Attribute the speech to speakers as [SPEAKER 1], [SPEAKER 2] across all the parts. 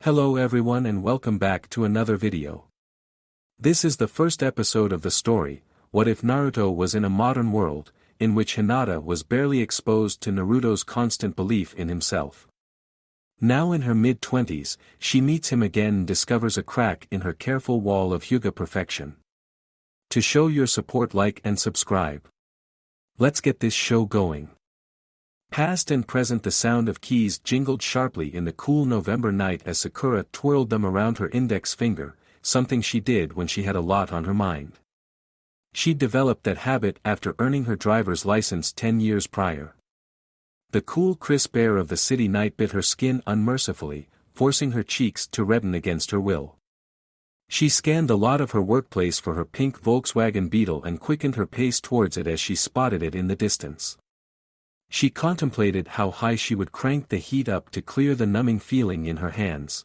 [SPEAKER 1] Hello everyone and welcome back to another video. This is the first episode of the story, What If Naruto Was in a Modern World, in which Hinata was barely exposed to Naruto's constant belief in himself. Now in her mid-20s, she meets him again and discovers a crack in her careful wall of Hyuga perfection. To show your support, like and subscribe. Let's get this show going. Past and present, the sound of keys jingled sharply in the cool November night as Sakura twirled them around her index finger, something she did when she had a lot on her mind. She'd developed that habit after earning her driver's license 10 years prior. The cool crisp air of the city night bit her skin unmercifully, forcing her cheeks to redden against her will. She scanned the lot of her workplace for her pink Volkswagen Beetle and quickened her pace towards it as she spotted it in the distance. She contemplated how high she would crank the heat up to clear the numbing feeling in her hands.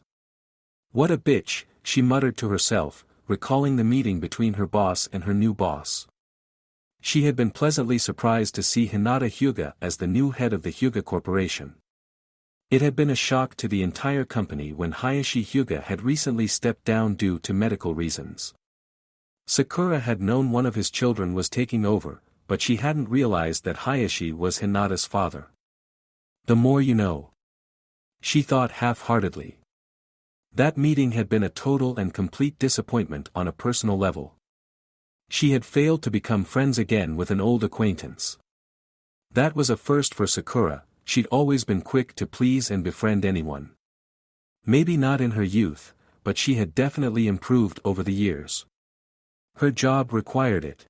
[SPEAKER 1] What a bitch, she muttered to herself, recalling the meeting between her boss and her new boss. She had been pleasantly surprised to see Hinata Hyuga as the new head of the Hyuga Corporation. It had been a shock to the entire company when Hayashi Hyuga had recently stepped down due to medical reasons. Sakura had known one of his children was taking over, but she hadn't realized that Hayashi was Hinata's father. The more you know, she thought half-heartedly. That meeting had been a total and complete disappointment on a personal level. She had failed to become friends again with an old acquaintance. That was a first for Sakura. She'd always been quick to please and befriend anyone. Maybe not in her youth, but she had definitely improved over the years. Her job required it.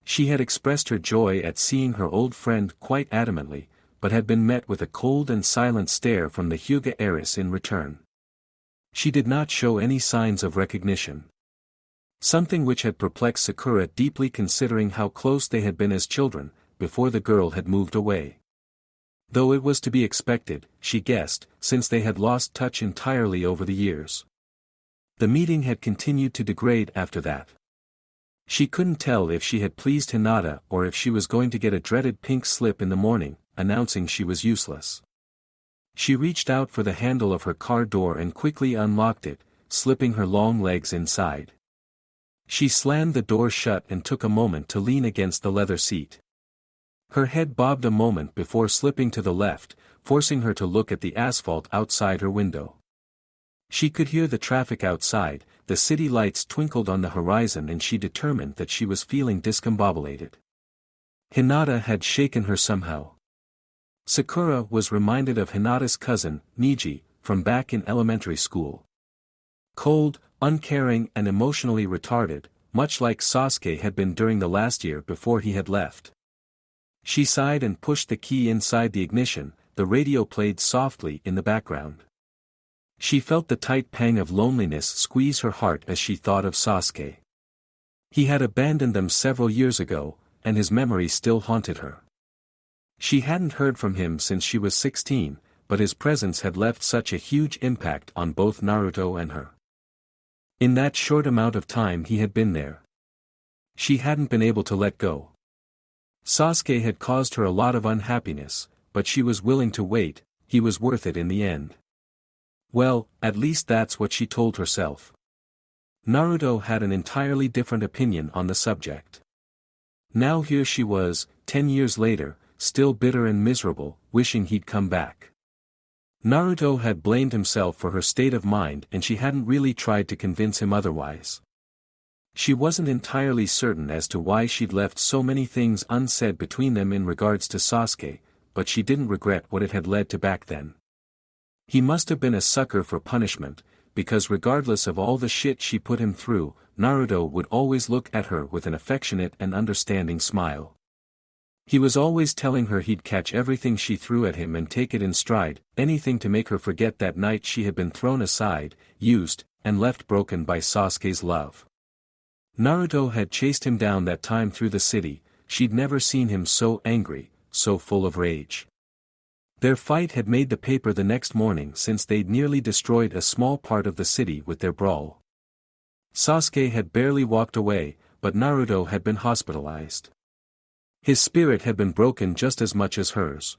[SPEAKER 1] She had expressed her joy at seeing her old friend quite adamantly, but had been met with a cold and silent stare from the Hyuga heiress in return. She did not show any signs of recognition. Something which had perplexed Sakura deeply, considering how close they had been as children, before the girl had moved away. Though it was to be expected, she guessed, since they had lost touch entirely over the years. The meeting had continued to degrade after that. She couldn't tell if she had pleased Hinata or if she was going to get a dreaded pink slip in the morning, announcing she was useless. She reached out for the handle of her car door and quickly unlocked it, slipping her long legs inside. She slammed the door shut and took a moment to lean against the leather seat. Her head bobbed a moment before slipping to the left, forcing her to look at the asphalt outside her window. She could hear the traffic outside, the city lights twinkled on the horizon, and she determined that she was feeling discombobulated. Hinata had shaken her somehow. Sakura was reminded of Hinata's cousin, Niji, from back in elementary school. Cold, uncaring and emotionally retarded, much like Sasuke had been during the last year before he had left. She sighed and pushed the key inside the ignition. The radio played softly in the background. She felt the tight pang of loneliness squeeze her heart as she thought of Sasuke. He had abandoned them several years ago, and his memory still haunted her. She hadn't heard from him since she was 16, but his presence had left such a huge impact on both Naruto and her. In that short amount of time he had been there, she hadn't been able to let go. Sasuke had caused her a lot of unhappiness, but she was willing to wait. He was worth it in the end. Well, at least that's what she told herself. Naruto had an entirely different opinion on the subject. Now here she was, 10 years later, still bitter and miserable, wishing he'd come back. Naruto had blamed himself for her state of mind, and she hadn't really tried to convince him otherwise. She wasn't entirely certain as to why she'd left so many things unsaid between them in regards to Sasuke, but she didn't regret what it had led to back then. He must have been a sucker for punishment, because regardless of all the shit she put him through, Naruto would always look at her with an affectionate and understanding smile. He was always telling her he'd catch everything she threw at him and take it in stride, anything to make her forget that night she had been thrown aside, used, and left broken by Sasuke's love. Naruto had chased him down that time through the city. She'd never seen him so angry, so full of rage. Their fight had made the paper the next morning since they'd nearly destroyed a small part of the city with their brawl. Sasuke had barely walked away, but Naruto had been hospitalized. His spirit had been broken just as much as hers.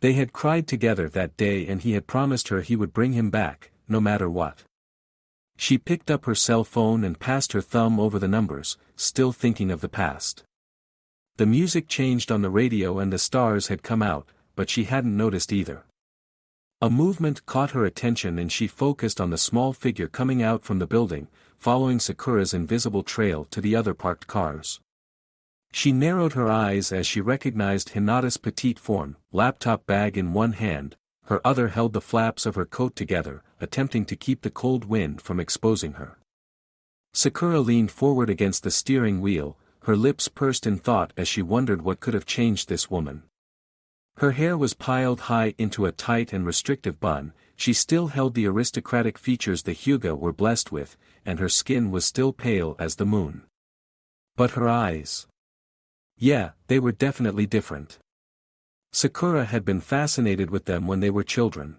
[SPEAKER 1] They had cried together that day and he had promised her he would bring him back, no matter what. She picked up her cell phone and passed her thumb over the numbers, still thinking of the past. The music changed on the radio and the stars had come out, but she hadn't noticed either. A movement caught her attention and she focused on the small figure coming out from the building, following Sakura's invisible trail to the other parked cars. She narrowed her eyes as she recognized Hinata's petite form, laptop bag in one hand, her other held the flaps of her coat together, attempting to keep the cold wind from exposing her. Sakura leaned forward against the steering wheel, her lips pursed in thought as she wondered what could have changed this woman. Her hair was piled high into a tight and restrictive bun, she still held the aristocratic features the Hyuga were blessed with, and her skin was still pale as the moon. But her eyes. Yeah, they were definitely different. Sakura had been fascinated with them when they were children.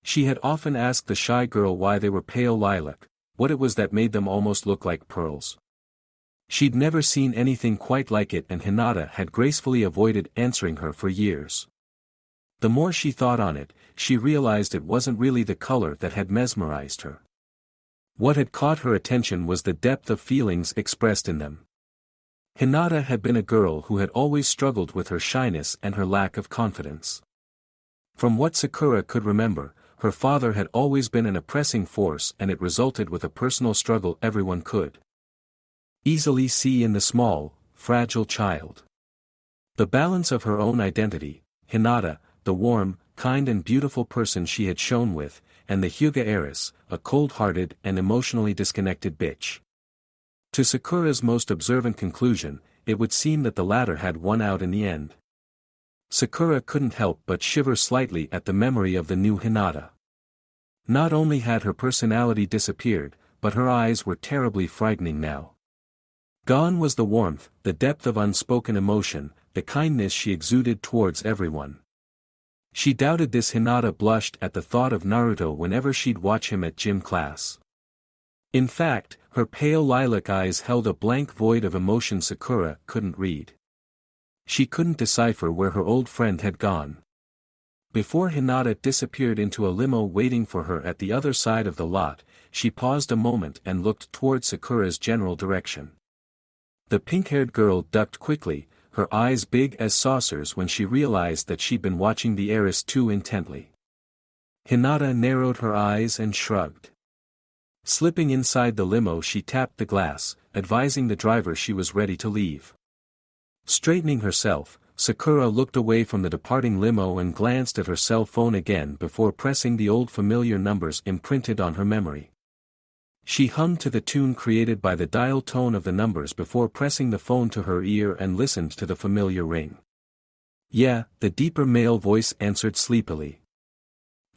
[SPEAKER 1] She had often asked the shy girl why they were pale lilac, what it was that made them almost look like pearls. She'd never seen anything quite like it and Hinata had gracefully avoided answering her for years. The more she thought on it, she realized it wasn't really the color that had mesmerized her. What had caught her attention was the depth of feelings expressed in them. Hinata had been a girl who had always struggled with her shyness and her lack of confidence. From what Sakura could remember, her father had always been an oppressing force and it resulted with a personal struggle everyone could easily see in the small, fragile child. The balance of her own identity, Hinata, the warm, kind and beautiful person she had shown with, and the Hyuga heiress, a cold-hearted and emotionally disconnected bitch. To Sakura's most observant conclusion, it would seem that the latter had won out in the end. Sakura couldn't help but shiver slightly at the memory of the new Hinata. Not only had her personality disappeared, but her eyes were terribly frightening now. Gone was the warmth, the depth of unspoken emotion, the kindness she exuded towards everyone. She doubted this Hinata blushed at the thought of Naruto whenever she'd watch him at gym class. In fact, her pale lilac eyes held a blank void of emotion Sakura couldn't read. She couldn't decipher where her old friend had gone. Before Hinata disappeared into a limo waiting for her at the other side of the lot, she paused a moment and looked toward Sakura's general direction. The pink-haired girl ducked quickly, her eyes big as saucers when she realized that she'd been watching the heiress too intently. Hinata narrowed her eyes and shrugged. Slipping inside the limo she tapped the glass, advising the driver she was ready to leave. Straightening herself, Sakura looked away from the departing limo and glanced at her cell phone again before pressing the old familiar numbers imprinted on her memory. She hummed to the tune created by the dial tone of the numbers before pressing the phone to her ear and listened to the familiar ring. Yeah, the deeper male voice answered sleepily.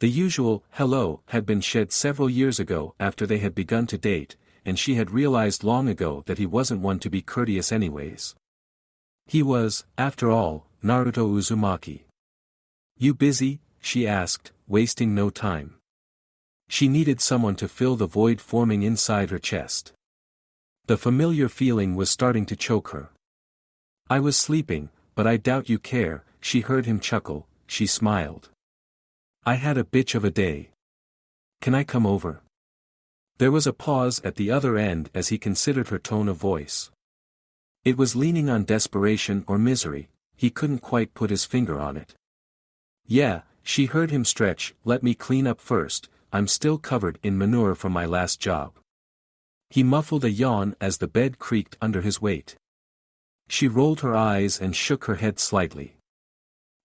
[SPEAKER 1] The usual, hello, had been shed several years ago after they had begun to date, and she had realized long ago that he wasn't one to be courteous anyways. He was, after all, Naruto Uzumaki. You busy? She asked, wasting no time. She needed someone to fill the void forming inside her chest. The familiar feeling was starting to choke her. I was sleeping, but I doubt you care, she heard him chuckle, she smiled. I had a bitch of a day. Can I come over? There was a pause at the other end as he considered her tone of voice. It was leaning on desperation or misery, he couldn't quite put his finger on it. Yeah, she heard him stretch, let me clean up first, I'm still covered in manure from my last job. He muffled a yawn as the bed creaked under his weight. She rolled her eyes and shook her head slightly.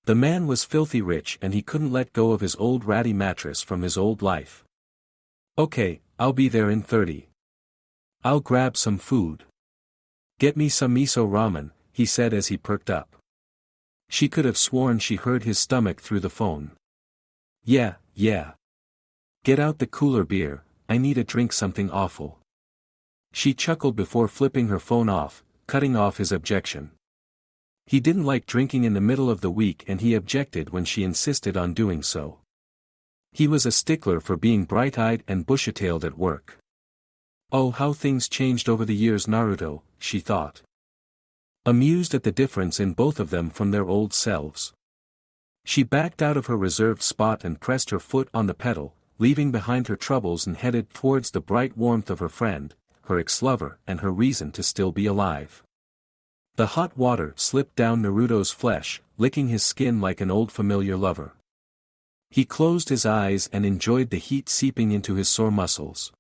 [SPEAKER 1] The man was filthy rich and he couldn't let go of his old ratty mattress from his old life. Okay, I'll be there in 30. I'll grab some food. Get me some miso ramen, he said as he perked up. She could have sworn she heard his stomach through the phone. Yeah. Get out the cooler beer, I need a drink something awful. She chuckled before flipping her phone off, cutting off his objection. He didn't like drinking in the middle of the week and he objected when she insisted on doing so. He was a stickler for being bright-eyed and bushy-tailed at work. Oh, how things changed over the years, Naruto, she thought. Amused at the difference in both of them from their old selves. She backed out of her reserved spot and pressed her foot on the pedal, leaving behind her troubles and headed towards the bright warmth of her friend, her ex-lover, and her reason to still be alive. The hot water slipped down Naruto's flesh, licking his skin like an old familiar lover. He closed his eyes and enjoyed the heat seeping into his sore muscles.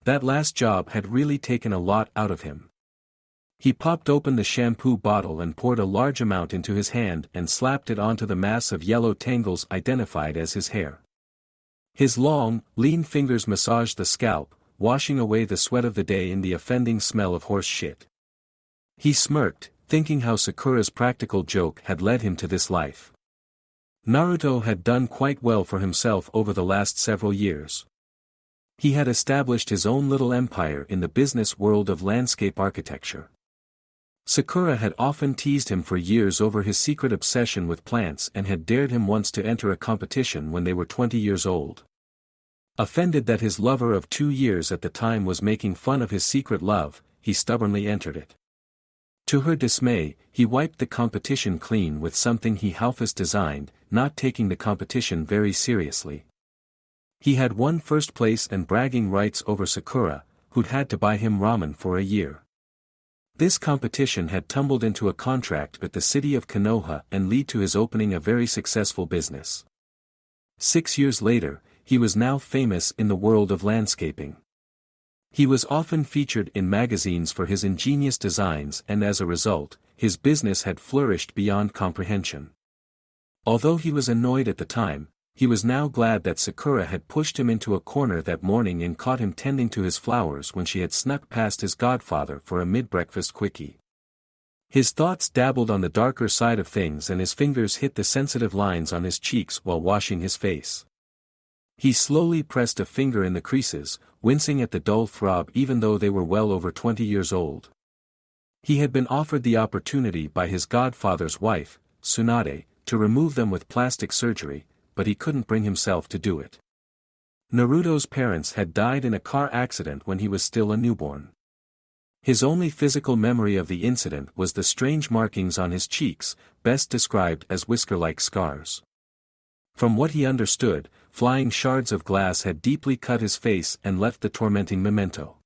[SPEAKER 1] That last job had really taken a lot out of him. He popped open the shampoo bottle and poured a large amount into his hand and slapped it onto the mass of yellow tangles identified as his hair. His long, lean fingers massaged the scalp, washing away the sweat of the day and the offending smell of horse shit. He smirked, thinking how Sakura's practical joke had led him to this life. Naruto had done quite well for himself over the last several years. He had established his own little empire in the business world of landscape architecture. Sakura had often teased him for years over his secret obsession with plants and had dared him once to enter a competition when they were 20 years old. Offended that his lover of 2 years at the time was making fun of his secret love, he stubbornly entered it. To her dismay, he wiped the competition clean with something he half designed, not taking the competition very seriously. He had won first place and bragging rights over Sakura, who'd had to buy him ramen for a year. This competition had tumbled into a contract with the city of Konoha and led to his opening a very successful business. 6 years later, he was now famous in the world of landscaping. He was often featured in magazines for his ingenious designs and as a result, his business had flourished beyond comprehension. Although he was annoyed at the time, he was now glad that Sakura had pushed him into a corner that morning and caught him tending to his flowers when she had snuck past his godfather for a mid-breakfast quickie. His thoughts dabbled on the darker side of things and his fingers hit the sensitive lines on his cheeks while washing his face. He slowly pressed a finger in the creases, wincing at the dull throb even though they were well over 20 years old. He had been offered the opportunity by his godfather's wife, Tsunade, to remove them with plastic surgery, but he couldn't bring himself to do it. Naruto's parents had died in a car accident when he was still a newborn. His only physical memory of the incident was the strange markings on his cheeks, best described as whisker-like scars. From what he understood, flying shards of glass had deeply cut his face and left the tormenting memento.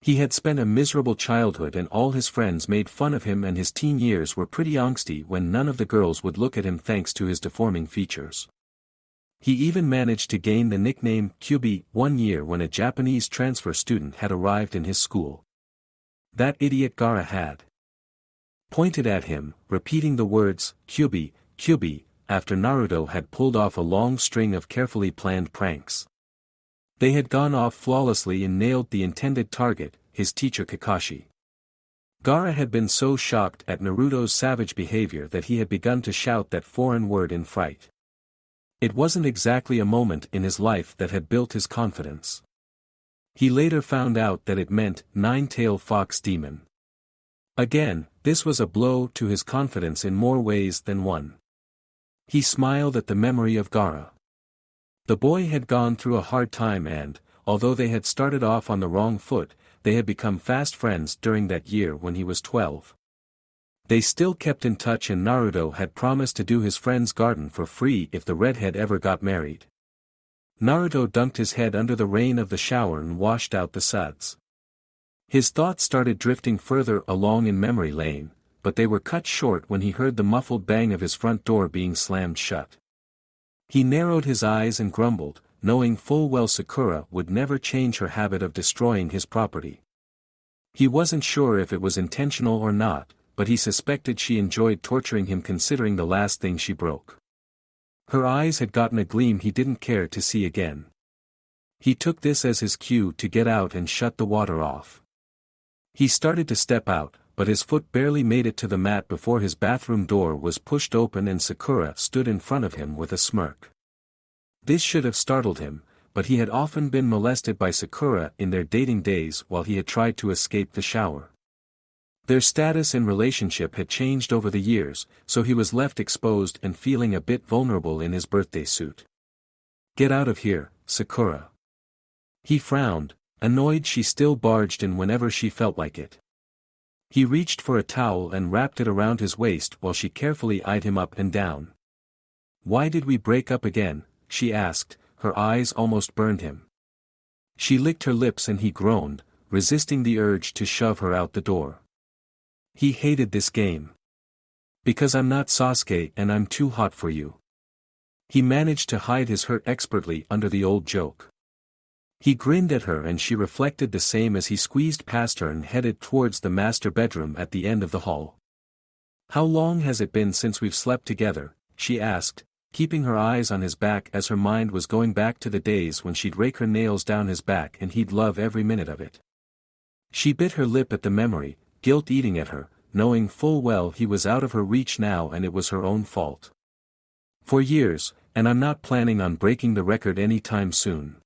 [SPEAKER 1] He had spent a miserable childhood and all his friends made fun of him, and his teen years were pretty angsty when none of the girls would look at him thanks to his deforming features. He even managed to gain the nickname Kyubi 1 year when a Japanese transfer student had arrived in his school. That idiot Gaara had pointed at him, repeating the words, Kyubi, Kyubi, after Naruto had pulled off a long string of carefully planned pranks. They had gone off flawlessly and nailed the intended target, his teacher Kakashi. Gaara had been so shocked at Naruto's savage behavior that he had begun to shout that foreign word in fright. It wasn't exactly a moment in his life that had built his confidence. He later found out that it meant nine-tailed fox demon. Again, this was a blow to his confidence in more ways than one. He smiled at the memory of Gaara. The boy had gone through a hard time and, although they had started off on the wrong foot, they had become fast friends during that year when he was 12. They still kept in touch and Naruto had promised to do his friend's garden for free if the redhead ever got married. Naruto dunked his head under the rain of the shower and washed out the suds. His thoughts started drifting further along in memory lane, but they were cut short when he heard the muffled bang of his front door being slammed shut. He narrowed his eyes and grumbled, knowing full well Sakura would never change her habit of destroying his property. He wasn't sure if it was intentional or not, but he suspected she enjoyed torturing him considering the last thing she broke. Her eyes had gotten a gleam he didn't care to see again. He took this as his cue to get out and shut the water off. He started to step out, but his foot barely made it to the mat before his bathroom door was pushed open and Sakura stood in front of him with a smirk. This should have startled him, but he had often been molested by Sakura in their dating days while he had tried to escape the shower. Their status in relationship had changed over the years, so he was left exposed and feeling a bit vulnerable in his birthday suit. "Get out of here, Sakura." He frowned, annoyed she still barged in whenever she felt like it. He reached for a towel and wrapped it around his waist while she carefully eyed him up and down. "Why did we break up again?" she asked, her eyes almost burned him. She licked her lips and he groaned, resisting the urge to shove her out the door. He hated this game. Because I'm not Sasuke and I'm too hot for you. He managed to hide his hurt expertly under the old joke. He grinned at her and she reflected the same as he squeezed past her and headed towards the master bedroom at the end of the hall. "How long has it been since we've slept together?" she asked, keeping her eyes on his back as her mind was going back to the days when she'd rake her nails down his back and he'd love every minute of it. She bit her lip at the memory, guilt eating at her, knowing full well he was out of her reach now and it was her own fault. "For years, and I'm not planning on breaking the record any time soon."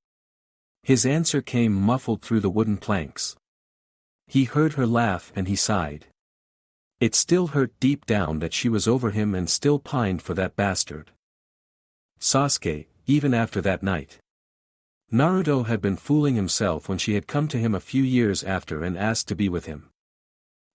[SPEAKER 1] His answer came muffled through the wooden planks. He heard her laugh and he sighed. It still hurt deep down that she was over him and still pined for that bastard. Sasuke, even after that night. Naruto had been fooling himself when she had come to him a few years after and asked to be with him.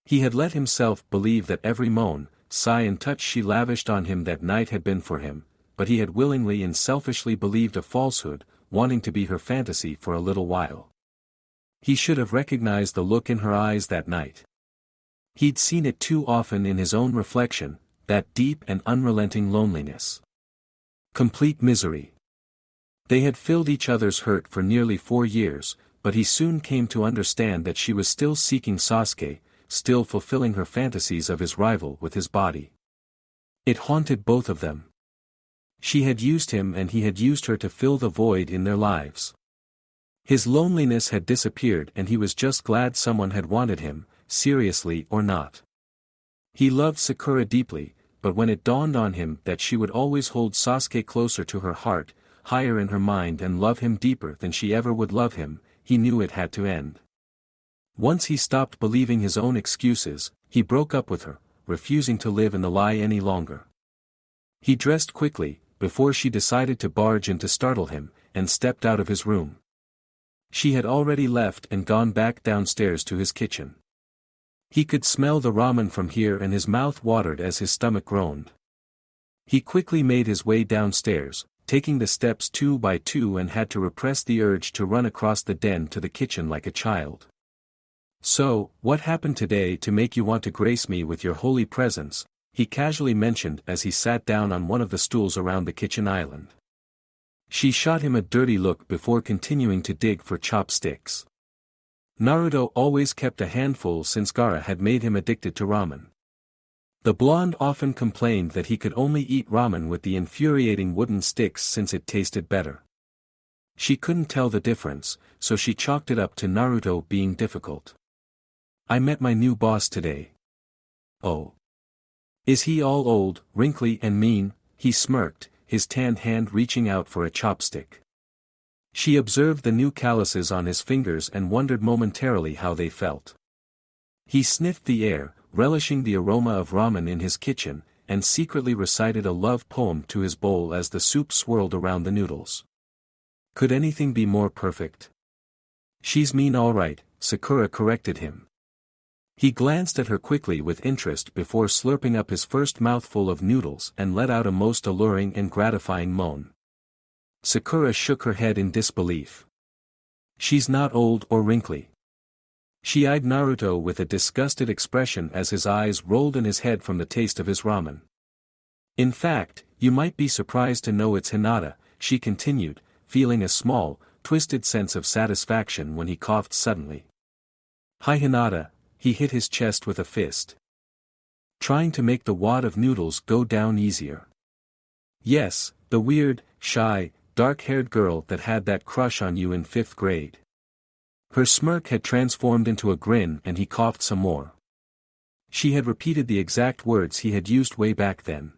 [SPEAKER 1] He had let himself believe that every moan, sigh and touch she lavished on him that night had been for him, but he had willingly and selfishly believed a falsehood, wanting to be her fantasy for a little while. He should have recognized the look in her eyes that night. He'd seen it too often in his own reflection, that deep and unrelenting loneliness. Complete misery. They had filled each other's hurt for nearly 4 years, but he soon came to understand that she was still seeking Sasuke, still fulfilling her fantasies of his rival with his body. It haunted both of them. She had used him and he had used her to fill the void in their lives. His loneliness had disappeared and he was just glad someone had wanted him, seriously or not. He loved Sakura deeply, but when it dawned on him that she would always hold Sasuke closer to her heart, higher in her mind and love him deeper than she ever would love him, he knew it had to end. Once he stopped believing his own excuses, he broke up with her, refusing to live in the lie any longer. He dressed quickly, before she decided to barge in to startle him, and stepped out of his room. She had already left and gone back downstairs to his kitchen. He could smell the ramen from here and his mouth watered as his stomach groaned. He quickly made his way downstairs, taking the steps 2 by 2 and had to repress the urge to run across the den to the kitchen like a child. "So, what happened today to make you want to grace me with your holy presence?" he casually mentioned as he sat down on one of the stools around the kitchen island. She shot him a dirty look before continuing to dig for chopsticks. Naruto always kept a handful since Gaara had made him addicted to ramen. The blonde often complained that he could only eat ramen with the infuriating wooden sticks since it tasted better. She couldn't tell the difference, so she chalked it up to Naruto being difficult. "I met my new boss today." "Oh. Is he all old, wrinkly and mean?" he smirked, his tanned hand reaching out for a chopstick. She observed the new calluses on his fingers and wondered momentarily how they felt. He sniffed the air, relishing the aroma of ramen in his kitchen, and secretly recited a love poem to his bowl as the soup swirled around the noodles. Could anything be more perfect? "She's mean all right," Sakura corrected him. He glanced at her quickly with interest before slurping up his first mouthful of noodles and let out a most alluring and gratifying moan. Sakura shook her head in disbelief. "She's not old or wrinkly." She eyed Naruto with a disgusted expression as his eyes rolled in his head from the taste of his ramen. "In fact, you might be surprised to know it's Hinata," she continued, feeling a small, twisted sense of satisfaction when he coughed suddenly. "Hi Hinata," he hit his chest with a fist. "Trying to make the wad of noodles go down easier." "Yes, the weird, shy, dark-haired girl that had that crush on you in 5th grade. Her smirk had transformed into a grin and he coughed some more. She had repeated the exact words he had used way back then.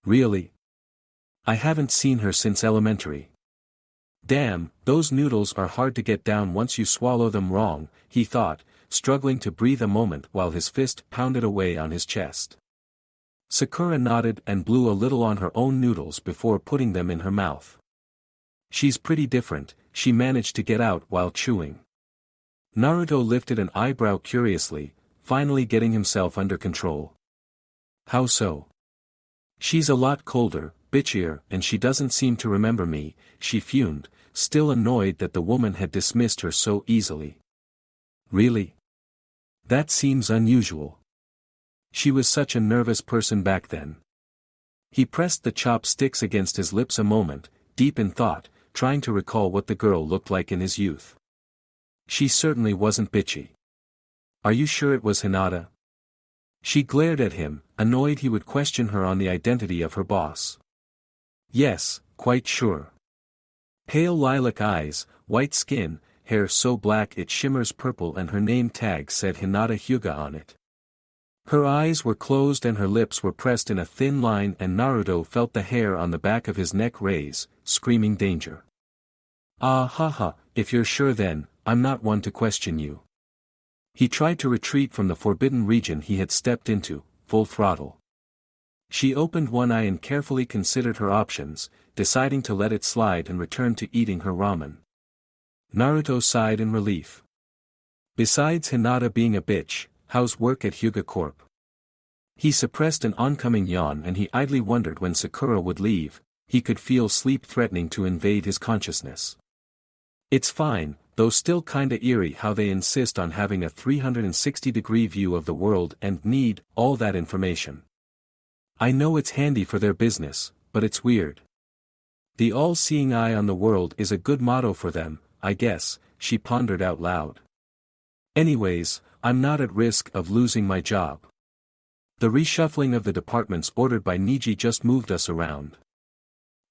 [SPEAKER 1] "Really? I haven't seen her since elementary." "Damn, those noodles are hard to get down once you swallow them wrong," he thought, struggling to breathe a moment while his fist pounded away on his chest. Sakura nodded and blew a little on her own noodles before putting them in her mouth. "She's pretty different," she managed to get out while chewing. Naruto lifted an eyebrow curiously, finally getting himself under control. "How so?" "She's a lot colder, bitchier, and she doesn't seem to remember me, she fumed, still annoyed that the woman had dismissed her so easily. Really? That seems unusual. She was such a nervous person back then. He pressed the chopsticks against his lips a moment, deep in thought, trying to recall what the girl looked like in his youth. She certainly wasn't bitchy. Are you sure it was Hinata? She glared at him, annoyed he would question her on the identity of her boss. Yes, quite sure. Pale lilac eyes, white skin, hair so black it shimmers purple, and her name tag said Hinata Hyuga on it. Her eyes were closed and her lips were pressed in a thin line, and Naruto felt the hair on the back of his neck raise, screaming danger. Ah haha, if you're sure then, I'm not one to question you. He tried to retreat from the forbidden region he had stepped into, full throttle. She opened one eye and carefully considered her options, deciding to let it slide and return to eating her ramen. Naruto sighed in relief. Besides Hinata being a bitch, how's work at Hyuga Corp? He suppressed an oncoming yawn, and he idly wondered when Sakura would leave. He could feel sleep threatening to invade his consciousness. It's fine, though still kinda eerie how they insist on having a 360-degree view of the world and need all that information. I know it's handy for their business, but it's weird. The all-seeing eye on the world is a good motto for them, I guess, she pondered out loud. Anyways, I'm not at risk of losing my job. The reshuffling of the departments ordered by Niji just moved us around.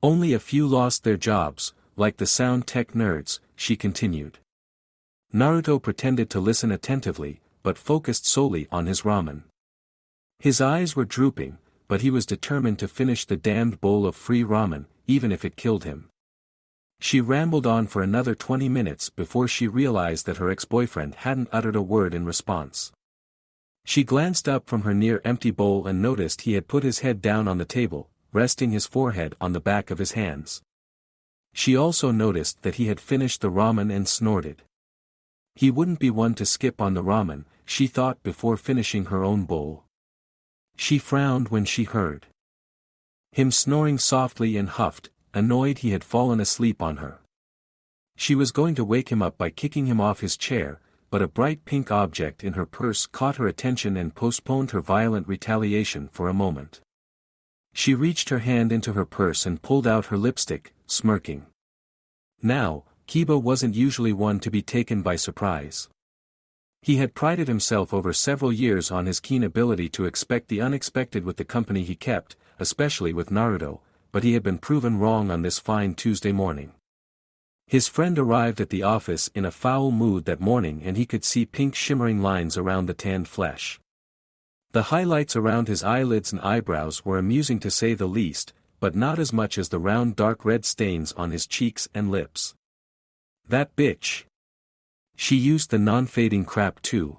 [SPEAKER 1] Only a few lost their jobs, like the sound tech nerds, she continued. Naruto pretended to listen attentively, but focused solely on his ramen. His eyes were drooping, but he was determined to finish the damned bowl of free ramen, even if it killed him. She rambled on for another 20 minutes before she realized that her ex-boyfriend hadn't uttered a word in response. She glanced up from her near-empty bowl and noticed he had put his head down on the table, resting his forehead on the back of his hands. She also noticed that he had finished the ramen and snorted. He wouldn't be one to skip on the ramen, she thought before finishing her own bowl. She frowned when she heard him snoring softly and huffed, annoyed he had fallen asleep on her. She was going to wake him up by kicking him off his chair, but a bright pink object in her purse caught her attention and postponed her violent retaliation for a moment. She reached her hand into her purse and pulled out her lipstick, smirking. Now, Kiba wasn't usually one to be taken by surprise. He had prided himself over several years on his keen ability to expect the unexpected with the company he kept, especially with Naruto, but he had been proven wrong on this fine Tuesday morning. His friend arrived at the office in a foul mood that morning, and he could see pink shimmering lines around the tanned flesh. The highlights around his eyelids and eyebrows were amusing to say the least, but not as much as the round dark red stains on his cheeks and lips. That bitch. She used the non-fading crap too.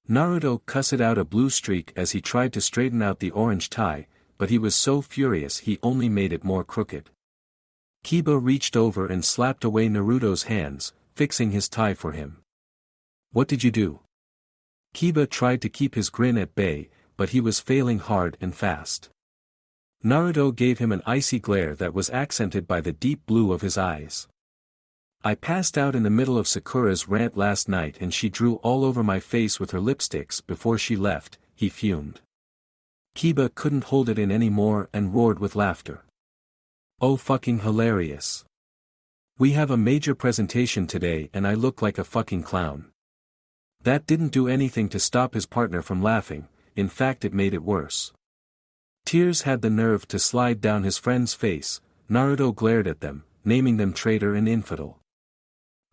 [SPEAKER 1] Naruto cussed out a blue streak as he tried to straighten out the orange tie, but he was so furious he only made it more crooked. Kiba reached over and slapped away Naruto's hands, fixing his tie for him. What did you do? Kiba tried to keep his grin at bay, but he was failing hard and fast. Naruto gave him an icy glare that was accented by the deep blue of his eyes. I passed out in the middle of Sakura's rant last night and she drew all over my face with her lipsticks before she left, he fumed. Kiba couldn't hold it in anymore and roared with laughter. Oh fucking hilarious. We have a major presentation today and I look like a fucking clown. That didn't do anything to stop his partner from laughing, in fact it made it worse. Tears had the nerve to slide down his friend's face. Naruto glared at them, naming them traitor and infidel.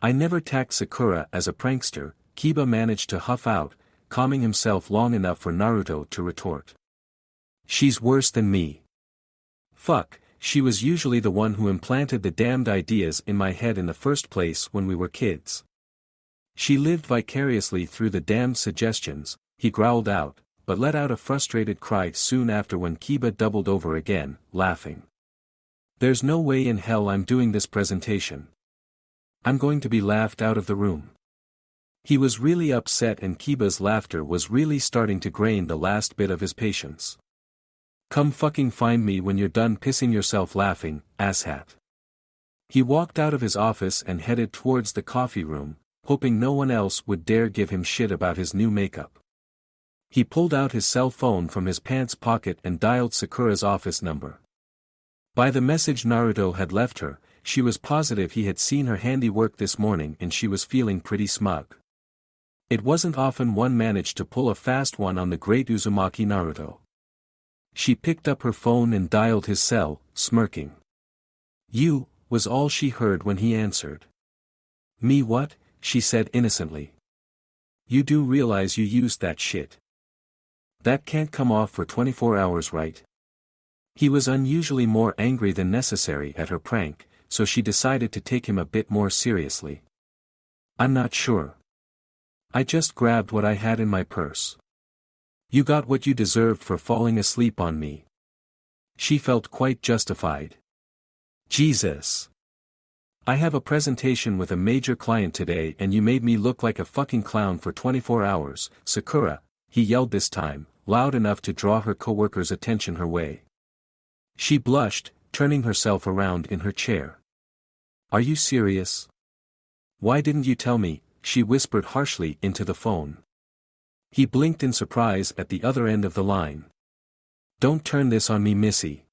[SPEAKER 1] I never tacked Sakura as a prankster, Kiba managed to huff out, calming himself long enough for Naruto to retort. She's worse than me. Fuck, she was usually the one who implanted the damned ideas in my head in the first place when we were kids. She lived vicariously through the damned suggestions, he growled out, but let out a frustrated cry soon after when Kiba doubled over again, laughing. There's no way in hell I'm doing this presentation. I'm going to be laughed out of the room. He was really upset and Kiba's laughter was really starting to drain the last bit of his patience. Come fucking find me when you're done pissing yourself laughing, asshat. He walked out of his office and headed towards the coffee room, hoping no one else would dare give him shit about his new makeup. He pulled out his cell phone from his pants pocket and dialed Sakura's office number. By the message Naruto had left her, she was positive he had seen her handiwork this morning and she was feeling pretty smug. It wasn't often one managed to pull a fast one on the great Uzumaki Naruto. She picked up her phone and dialed his cell, smirking. "You," was all she heard when he answered. "Me what?" she said innocently. "You do realize you used that shit. That can't come off for 24 hours, right?" He was unusually more angry than necessary at her prank, so she decided to take him a bit more seriously. "I'm not sure. I just grabbed what I had in my purse. You got what you deserved for falling asleep on me." She felt quite justified. "Jesus. I have a presentation with a major client today and you made me look like a fucking clown for 24 hours, Sakura," he yelled this time, loud enough to draw her coworker's attention her way. She blushed, turning herself around in her chair. "Are you serious? Why didn't you tell me?" she whispered harshly into the phone. He blinked in surprise at the other end of the line. "Don't turn this on me, missy.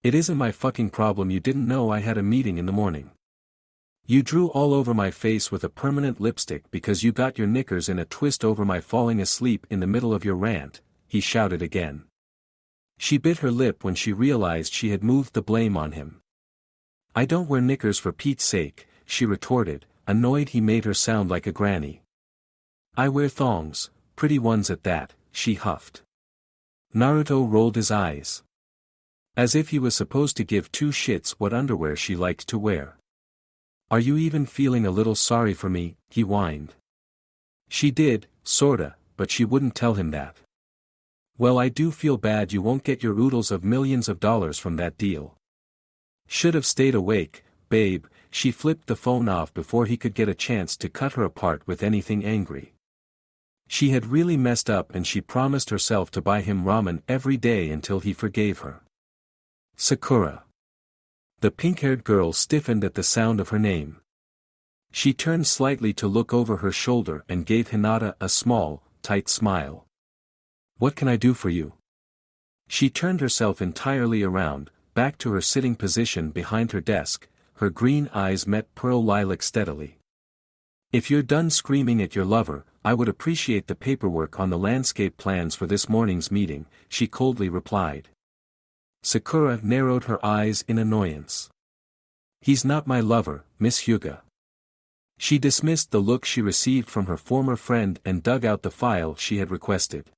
[SPEAKER 1] It isn't my fucking problem you didn't know I had a meeting in the morning. You drew all over my face with a permanent lipstick because you got your knickers in a twist over my falling asleep in the middle of your rant," he shouted again. She bit her lip when she realized she had moved the blame on him. "I don't wear knickers for Pete's sake," she retorted, annoyed he made her sound like a granny. "I wear thongs, pretty ones at that," she huffed. Naruto rolled his eyes. As if he was supposed to give two shits what underwear she liked to wear. "Are you even feeling a little sorry for me?" he whined. She did, sorta, but she wouldn't tell him that. "Well, I do feel bad you won't get your oodles of millions of dollars from that deal. Should have stayed awake, babe." She flipped the phone off before he could get a chance to cut her apart with anything angry. She had really messed up and she promised herself to buy him ramen every day until he forgave her. Sakura. The pink-haired girl stiffened at the sound of her name. She turned slightly to look over her shoulder and gave Hinata a small, tight smile. "What can I do for you?" She turned herself entirely around, back to her sitting position behind her desk, her green eyes met pearl lilac steadily. "If you're done screaming at your lover, I would appreciate the paperwork on the landscape plans for this morning's meeting," she coldly replied. Sakura narrowed her eyes in annoyance. "He's not my lover, Miss Hyuga." She dismissed the look she received from her former friend and dug out the file she had requested.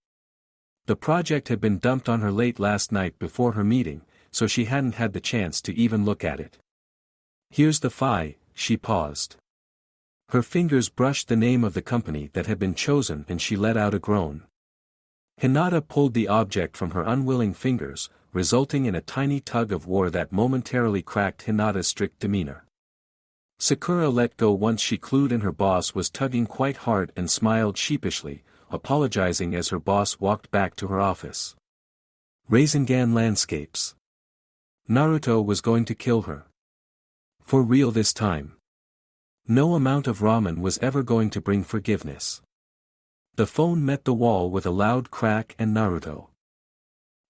[SPEAKER 1] The project had been dumped on her late last night before her meeting, so she hadn't had the chance to even look at it. "Here's the file," she paused. Her fingers brushed the name of the company that had been chosen and she let out a groan. Hinata pulled the object from her unwilling fingers, resulting in a tiny tug of war that momentarily cracked Hinata's strict demeanor. Sakura let go once she clued in her boss was tugging quite hard and smiled sheepishly, apologizing as her boss walked back to her office. Rasengan Landscapes. Naruto was going to kill her. For real this time. No amount of ramen was ever going to bring forgiveness. The phone met the wall with a loud crack and Naruto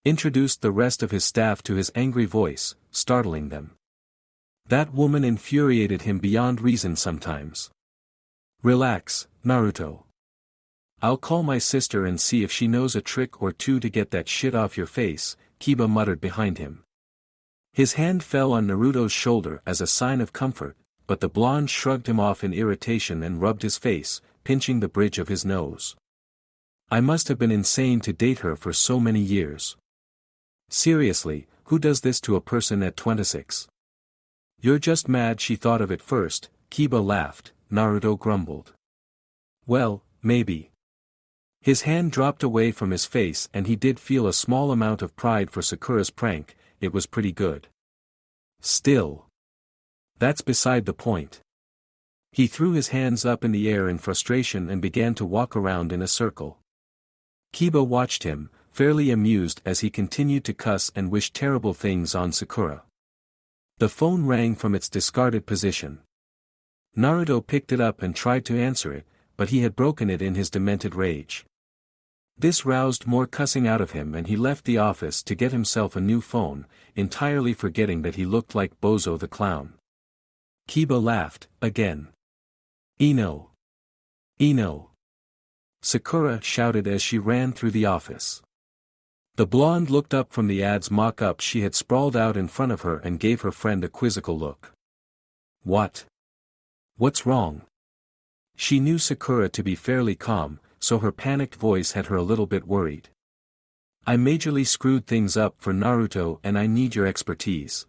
[SPEAKER 1] introduced the rest of his staff to his angry voice, startling them. That woman infuriated him beyond reason sometimes. "Relax, Naruto. I'll call my sister and see if she knows a trick or two to get that shit off your face," Kiba muttered behind him. His hand fell on Naruto's shoulder as a sign of comfort, but the blonde shrugged him off in irritation and rubbed his face, pinching the bridge of his nose. "I must have been insane to date her for so many years. Seriously, who does this to a person at 26? You're just mad she thought of it first," Kiba laughed, Naruto grumbled. "Well, maybe." His hand dropped away from his face and he did feel a small amount of pride for Sakura's prank, it was pretty good. Still. That's beside the point. He threw his hands up in the air in frustration and began to walk around in a circle. Kiba watched him, fairly amused as he continued to cuss and wish terrible things on Sakura. The phone rang from its discarded position. Naruto picked it up and tried to answer it, but he had broken it in his demented rage. This roused more cussing out of him and he left the office to get himself a new phone, entirely forgetting that he looked like Bozo the Clown. Kiba laughed, again. "Ino! Ino!" Sakura shouted as she ran through the office. The blonde looked up from the ad's mock-up she had sprawled out in front of her and gave her friend a quizzical look. "What? What's wrong?" She knew Sakura to be fairly calm, so her panicked voice had her a little bit worried. "I majorly screwed things up for Naruto and I need your expertise."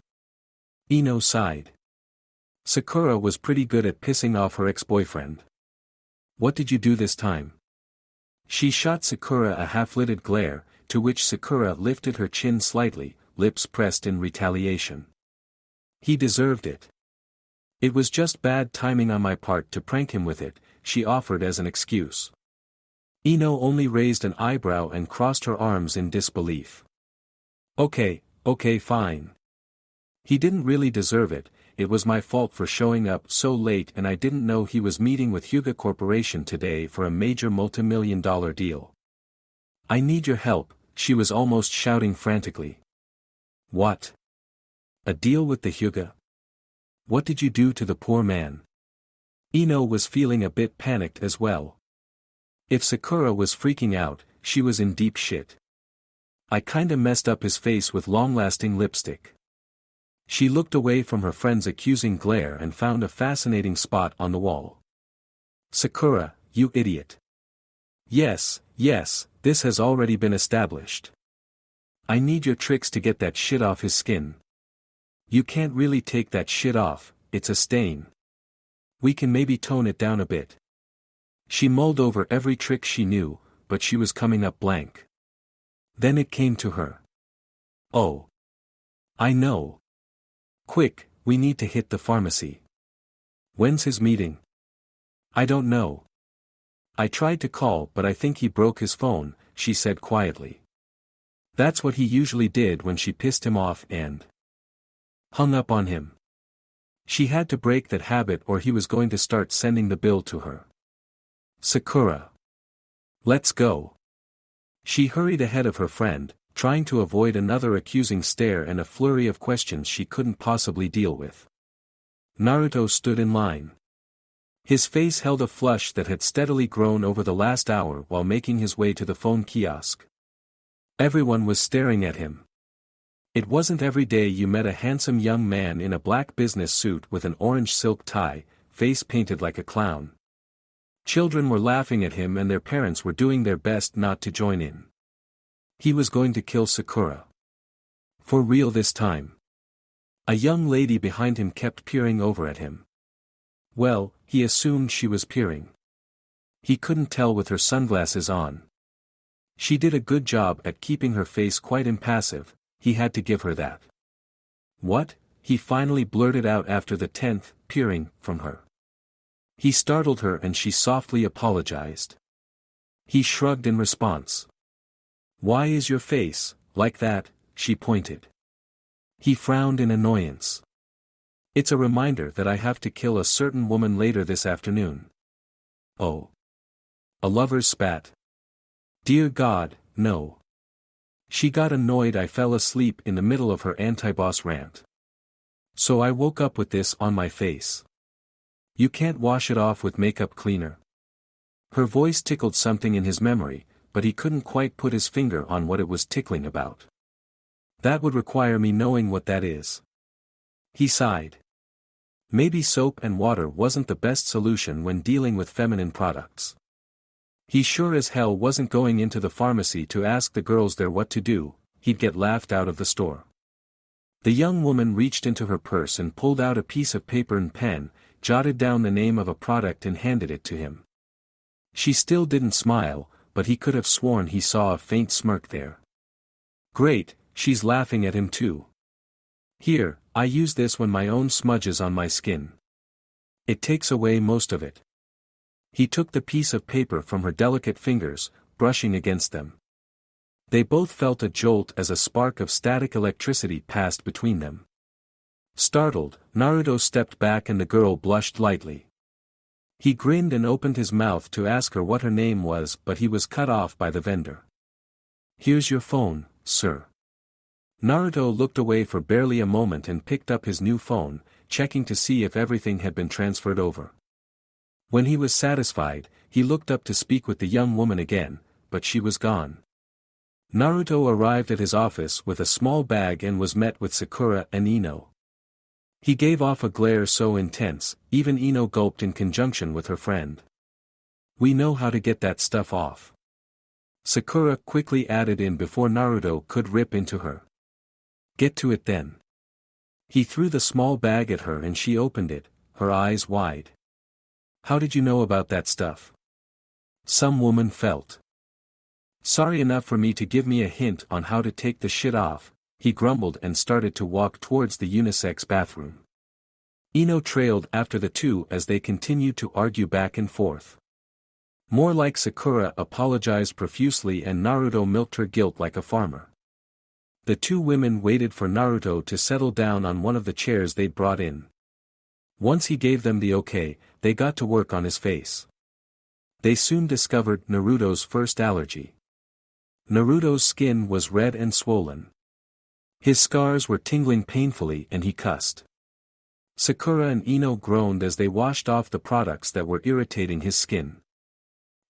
[SPEAKER 1] Ino sighed. Sakura was pretty good at pissing off her ex-boyfriend. "What did you do this time?" She shot Sakura a half-lidded glare, to which Sakura lifted her chin slightly, lips pressed in retaliation. "He deserved it. It was just bad timing on my part to prank him with it," she offered as an excuse. Ino only raised an eyebrow and crossed her arms in disbelief. Okay, fine. He didn't really deserve it, it was my fault for showing up so late and I didn't know he was meeting with Hyuga Corporation today for a major multimillion-dollar deal. I need your help," she was almost shouting frantically. "What? A deal with the Hyuga? What did you do to the poor man?" Ino was feeling a bit panicked as well. If Sakura was freaking out, she was in deep shit. "I kinda messed up his face with long-lasting lipstick." She looked away from her friend's accusing glare and found a fascinating spot on the wall. "Sakura, you idiot. Yes, this has already been established. I need your tricks to get that shit off his skin. You can't really take that shit off, it's a stain. We can maybe tone it down a bit." She mulled over every trick she knew, but she was coming up blank. Then it came to her. "Oh. I know. Quick, we need to hit the pharmacy." "When's his meeting?" "I don't know. I tried to call but I think he broke his phone," she said quietly. That's what he usually did when she pissed him off and hung up on him. She had to break that habit or he was going to start sending the bill to her. "Sakura. Let's go." She hurried ahead of her friend, trying to avoid another accusing stare and a flurry of questions she couldn't possibly deal with. Naruto stood in line. His face held a flush that had steadily grown over the last hour while making his way to the phone kiosk. Everyone was staring at him. It wasn't every day you met a handsome young man in a black business suit with an orange silk tie, face painted like a clown. Children were laughing at him and their parents were doing their best not to join in. He was going to kill Sakura. For real this time. A young lady behind him kept peering over at him. Well, he assumed she was peering. He couldn't tell with her sunglasses on. She did a good job at keeping her face quite impassive, he had to give her that. "What?" he finally blurted out after the 10th, peering from her. He startled her and she softly apologized. He shrugged in response. "Why is your face like that?" she pointed. He frowned in annoyance. "It's a reminder that I have to kill a certain woman later this afternoon." "Oh. A lover's spat? Dear God, no." She got annoyed I fell asleep in the middle of her anti-boss rant. So I woke up with this on my face. You can't wash it off with makeup cleaner? Her voice tickled something in his memory, but he couldn't quite put his finger on what it was tickling about. That would require me knowing what that is. He sighed. Maybe soap and water wasn't the best solution when dealing with feminine products. He sure as hell wasn't going into the pharmacy to ask the girls there what to do, he'd get laughed out of the store. The young woman reached into her purse and pulled out a piece of paper and pen, jotted down the name of a product and handed it to him. She still didn't smile, but he could have sworn he saw a faint smirk there. Great, she's laughing at him too. Here, I use this when my own smudges on my skin. It takes away most of it. He took the piece of paper from her delicate fingers, brushing against them. They both felt a jolt as a spark of static electricity passed between them. Startled, Naruto stepped back and the girl blushed lightly. He grinned and opened his mouth to ask her what her name was, but he was cut off by the vendor. "Here's your phone, sir." Naruto looked away for barely a moment and picked up his new phone, checking to see if everything had been transferred over. When he was satisfied, he looked up to speak with the young woman again, but she was gone. Naruto arrived at his office with a small bag and was met with Sakura and Ino. He gave off a glare so intense, even Ino gulped in conjunction with her friend. "We know how to get that stuff off." Sakura quickly added in before Naruto could rip into her. "Get to it then." He threw the small bag at her and she opened it, her eyes wide. "How did you know about that stuff?" Some woman felt. "Sorry enough for me to give me a hint on how to take the shit off," he grumbled and started to walk towards the unisex bathroom. Ino trailed after the two as they continued to argue back and forth. More like Sakura apologized profusely and Naruto milked her guilt like a farmer. The two women waited for Naruto to settle down on one of the chairs they'd brought in. Once he gave them the okay, they got to work on his face. They soon discovered Naruto's first allergy. Naruto's skin was red and swollen. His scars were tingling painfully and he cussed. Sakura and Ino groaned as they washed off the products that were irritating his skin.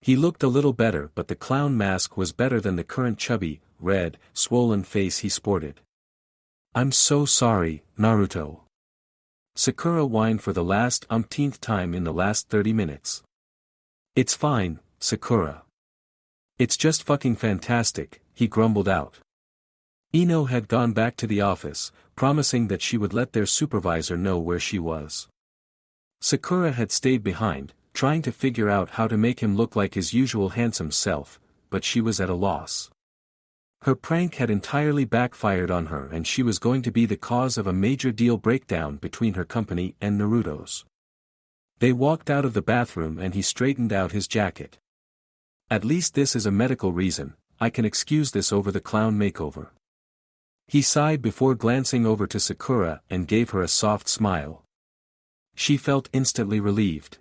[SPEAKER 1] He looked a little better, but the clown mask was better than the current chubby, red, swollen face he sported. "I'm so sorry, Naruto." Sakura whined for the last umpteenth time in the last 30 minutes. "It's fine, Sakura. It's just fucking fantastic," he grumbled out. Ino had gone back to the office, promising that she would let their supervisor know where she was. Sakura had stayed behind, trying to figure out how to make him look like his usual handsome self, but she was at a loss. Her prank had entirely backfired on her and she was going to be the cause of a major deal breakdown between her company and Naruto's. They walked out of the bathroom and he straightened out his jacket. "At least this is a medical reason, I can excuse this over the clown makeover." He sighed before glancing over to Sakura and gave her a soft smile. She felt instantly relieved.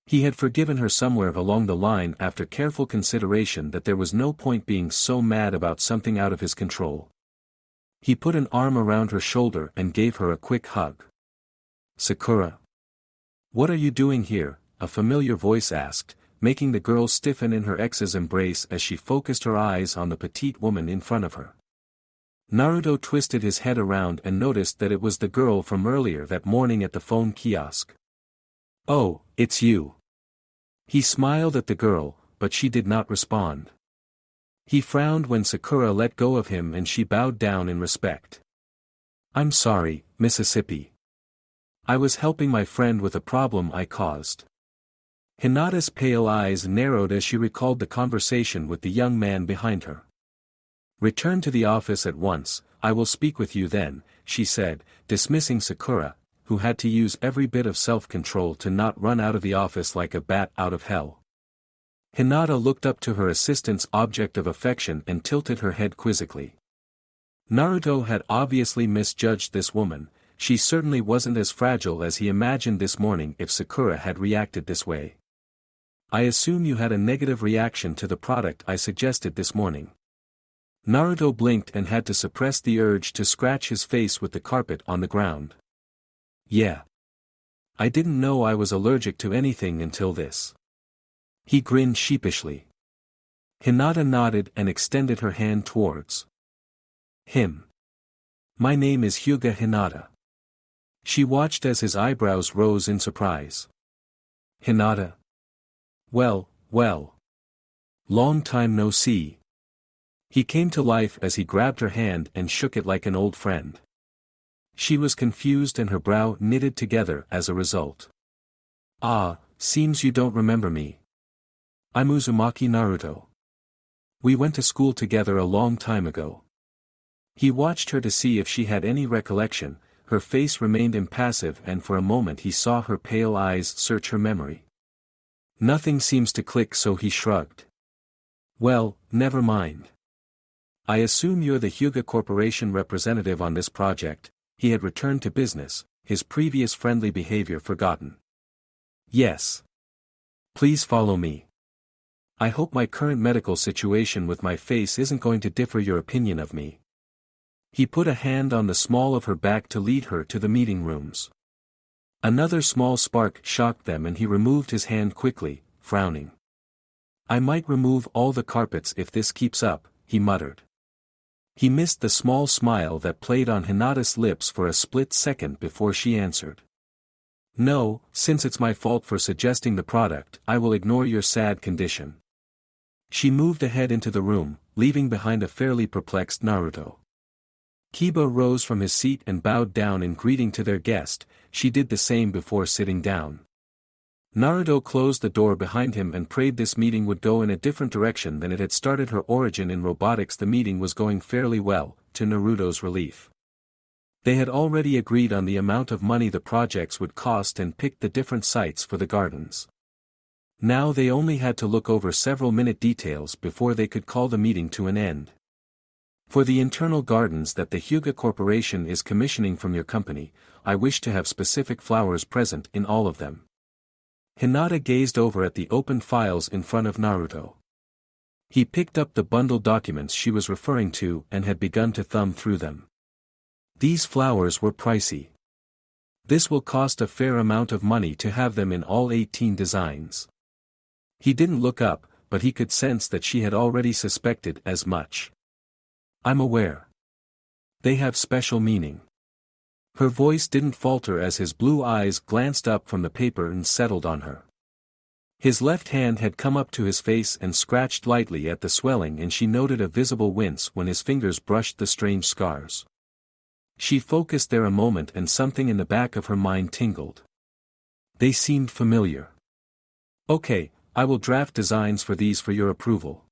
[SPEAKER 1] He had forgiven her somewhere along the line after careful consideration that there was no point being so mad about something out of his control. He put an arm around her shoulder and gave her a quick hug. "Sakura. What are you doing here?" a familiar voice asked, making the girl stiffen in her ex's embrace as she focused her eyes on the petite woman in front of her. Naruto twisted his head around and noticed that it was the girl from earlier that morning at the phone kiosk. "Oh, it's you." He smiled at the girl, but she did not respond. He frowned when Sakura let go of him and she bowed down in respect. "I'm sorry, Mississippi. I was helping my friend with a problem I caused." Hinata's pale eyes narrowed as she recalled the conversation with the young man behind her. "Return to the office at once, I will speak with you then," she said, dismissing Sakura, who had to use every bit of self-control to not run out of the office like a bat out of hell. Hinata looked up to her assistant's object of affection and tilted her head quizzically. Naruto had obviously misjudged this woman. She certainly wasn't as fragile as he imagined this morning if Sakura had reacted this way. "I assume you had a negative reaction to the product I suggested this morning." Naruto blinked and had to suppress the urge to scratch his face with the carpet on the ground. "Yeah. I didn't know I was allergic to anything until this." He grinned sheepishly. Hinata nodded and extended her hand towards him. "My name is Hyuga Hinata." She watched as his eyebrows rose in surprise. "Hinata? Well, well. Long time no see." He came to life as he grabbed her hand and shook it like an old friend. She was confused and her brow knitted together as a result. "Ah, seems you don't remember me. I'm Uzumaki Naruto. We went to school together a long time ago." He watched her to see if she had any recollection. Her face remained impassive and for a moment he saw her pale eyes search her memory. Nothing seems to click, so he shrugged. "Well, never mind. I assume you're the Hyuga Corporation representative on this project. He had returned to business, his previous friendly behavior forgotten. Yes. Please follow me. I hope my current medical situation with my face isn't going to differ your opinion of me. He put a hand on the small of her back to lead her to the meeting rooms. Another small spark shocked them and he removed his hand quickly, frowning. I might remove all the carpets if this keeps up, he muttered. He missed the small smile that played on Hinata's lips for a split second before she answered. No, since it's my fault for suggesting the product, I will ignore your sad condition. She moved ahead into the room, leaving behind a fairly perplexed Naruto. Kiba rose from his seat and bowed down in greeting to their guest. She did the same before sitting down. Naruto closed the door behind him and prayed this meeting would go in a different direction than it had started. Her origin in robotics. The meeting was going fairly well, to Naruto's relief. They had already agreed on the amount of money the projects would cost and picked the different sites for the gardens. Now they only had to look over several minute details before they could call the meeting to an end. For the internal gardens that the Hyuga Corporation is commissioning from your company, I wish to have specific flowers present in all of them. Hinata gazed over at the open files in front of Naruto. He picked up the bundled documents she was referring to and had begun to thumb through them. These flowers were pricey. This will cost a fair amount of money to have them in all 18 designs. He didn't look up, but he could sense that she had already suspected as much. I'm aware. They have special meaning. Her voice didn't falter as his blue eyes glanced up from the paper and settled on her. His left hand had come up to his face and scratched lightly at the swelling, and she noted a visible wince when his fingers brushed the strange scars. She focused there a moment and something in the back of her mind tingled. They seemed familiar. Okay, I will draft designs for these for your approval.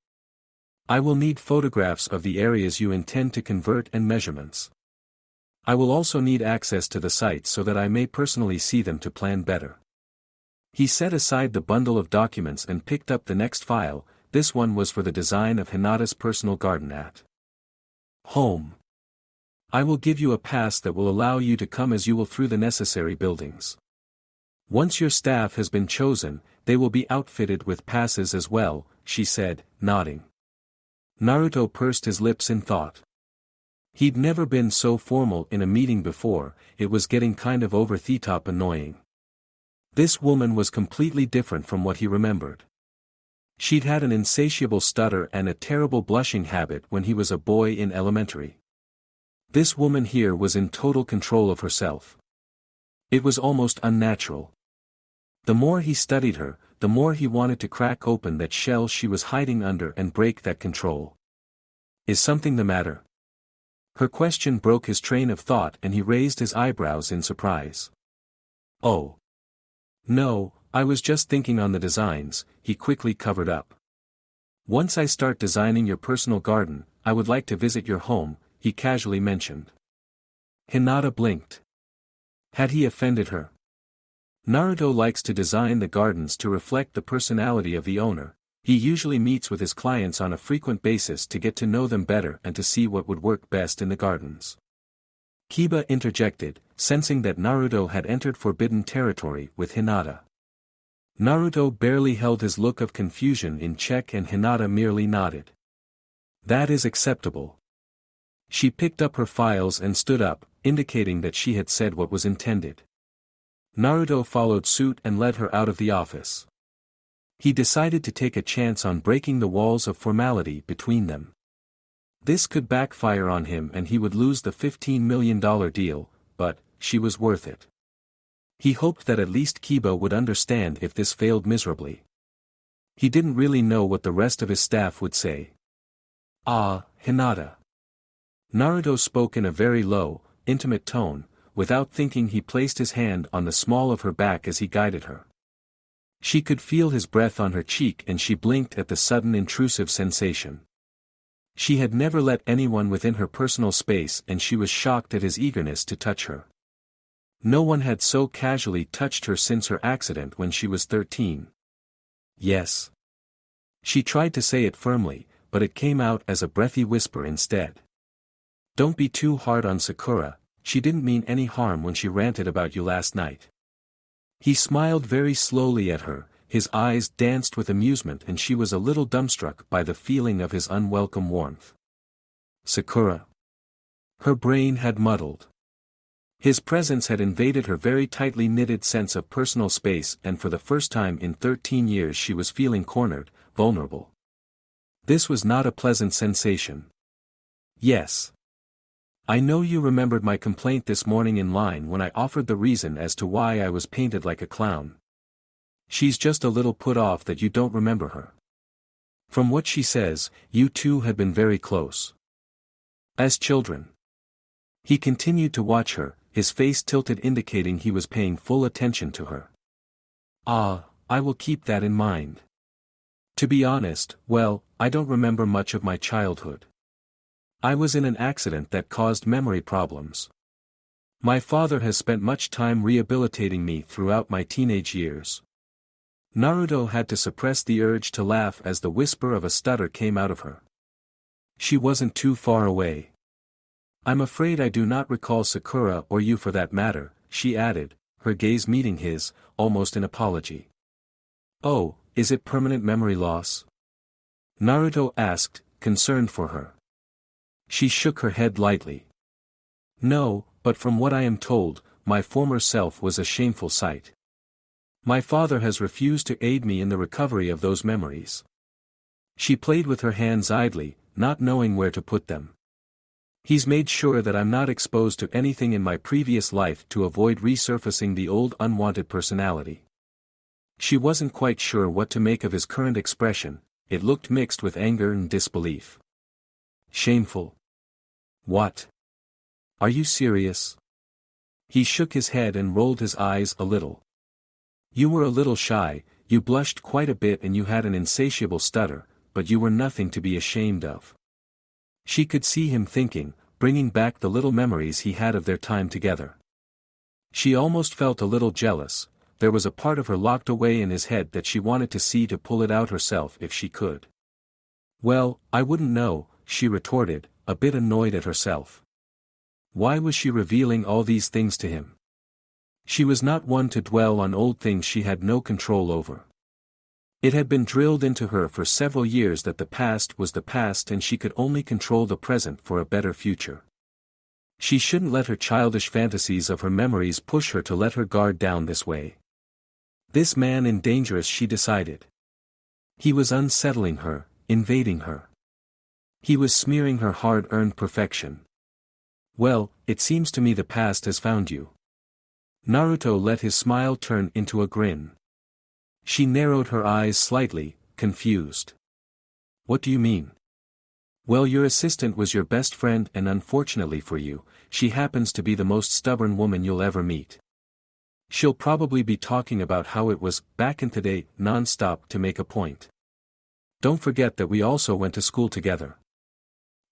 [SPEAKER 1] I will need photographs of the areas you intend to convert and measurements. I will also need access to the sites so that I may personally see them to plan better. He set aside the bundle of documents and picked up the next file. This one was for the design of Hinata's personal garden at home. I will give you a pass that will allow you to come as you will through the necessary buildings. Once your staff has been chosen, they will be outfitted with passes as well, she said, nodding. Naruto pursed his lips in thought. He'd never been so formal in a meeting before. It was getting kind of over the top annoying. This woman was completely different from what he remembered. She'd had an insatiable stutter and a terrible blushing habit when he was a boy in elementary. This woman here was in total control of herself. It was almost unnatural. The more he studied her, the more he wanted to crack open that shell she was hiding under and break that control. Is something the matter? Her question broke his train of thought and he raised his eyebrows in surprise. Oh. No, I was just thinking on the designs, he quickly covered up. Once I start designing your personal garden, I would like to visit your home, he casually mentioned. Hinata blinked. Had he offended her? Naruto likes to design the gardens to reflect the personality of the owner. He usually meets with his clients on a frequent basis to get to know them better and to see what would work best in the gardens. Kiba interjected, sensing that Naruto had entered forbidden territory with Hinata. Naruto barely held his look of confusion in check and Hinata merely nodded. That is acceptable. She picked up her files and stood up, indicating that she had said what was intended. Naruto followed suit and led her out of the office. He decided to take a chance on breaking the walls of formality between them. This could backfire on him and he would lose the $15 million deal, but she was worth it. He hoped that at least Kiba would understand if this failed miserably. He didn't really know what the rest of his staff would say. Ah, Hinata. Naruto spoke in a very low, intimate tone. Without thinking he placed his hand on the small of her back as he guided her. She could feel his breath on her cheek and she blinked at the sudden intrusive sensation. She had never let anyone within her personal space and she was shocked at his eagerness to touch her. No one had so casually touched her since her accident when she was 13. Yes. She tried to say it firmly, but it came out as a breathy whisper instead. Don't be too hard on Sakura, she didn't mean any harm when she ranted about you last night. He smiled very slowly at her, his eyes danced with amusement and she was a little dumbstruck by the feeling of his unwelcome warmth. Sakura. Her brain had muddled. His presence had invaded her very tightly knitted sense of personal space and for the first time in 13 years she was feeling cornered, vulnerable. This was not a pleasant sensation. Yes. I know you remembered my complaint this morning in line when I offered the reason as to why I was painted like a clown. She's just a little put off that you don't remember her. From what she says, you two had been very close. As children. He continued to watch her, his face tilted indicating he was paying full attention to her. Ah, I will keep that in mind. To be honest, well, I don't remember much of my childhood. I was in an accident that caused memory problems. My father has spent much time rehabilitating me throughout my teenage years. Naruto had to suppress the urge to laugh as the whisper of a stutter came out of her. She wasn't too far away. I'm afraid I do not recall Sakura or you for that matter, she added, her gaze meeting his, almost in apology. Oh, is it permanent memory loss? Naruto asked, concerned for her. She shook her head lightly. No, but from what I am told, my former self was a shameful sight. My father has refused to aid me in the recovery of those memories. She played with her hands idly, not knowing where to put them. He's made sure that I'm not exposed to anything in my previous life to avoid resurfacing the old unwanted personality. She wasn't quite sure what to make of his current expression, it looked mixed with anger and disbelief. Shameful. What? Are you serious? He shook his head and rolled his eyes a little. You were a little shy, you blushed quite a bit and you had an insatiable stutter, but you were nothing to be ashamed of. She could see him thinking, bringing back the little memories he had of their time together. She almost felt a little jealous, there was a part of her locked away in his head that she wanted to see to pull it out herself if she could. Well, I wouldn't know, she retorted, a bit annoyed at herself. Why was she revealing all these things to him? She was not one to dwell on old things she had no control over. It had been drilled into her for several years that the past was the past and she could only control the present for a better future. She shouldn't let her childish fantasies of her memories push her to let her guard down this way. This man in dangerous, she decided. He was unsettling her, invading her. He was smearing her hard-earned perfection. Well, it seems to me the past has found you. Naruto let his smile turn into a grin. She narrowed her eyes slightly, confused. What do you mean? Well, your assistant was your best friend and unfortunately for you, she happens to be the most stubborn woman you'll ever meet. She'll probably be talking about how it was back in the day non-stop to make a point. Don't forget that we also went to school together.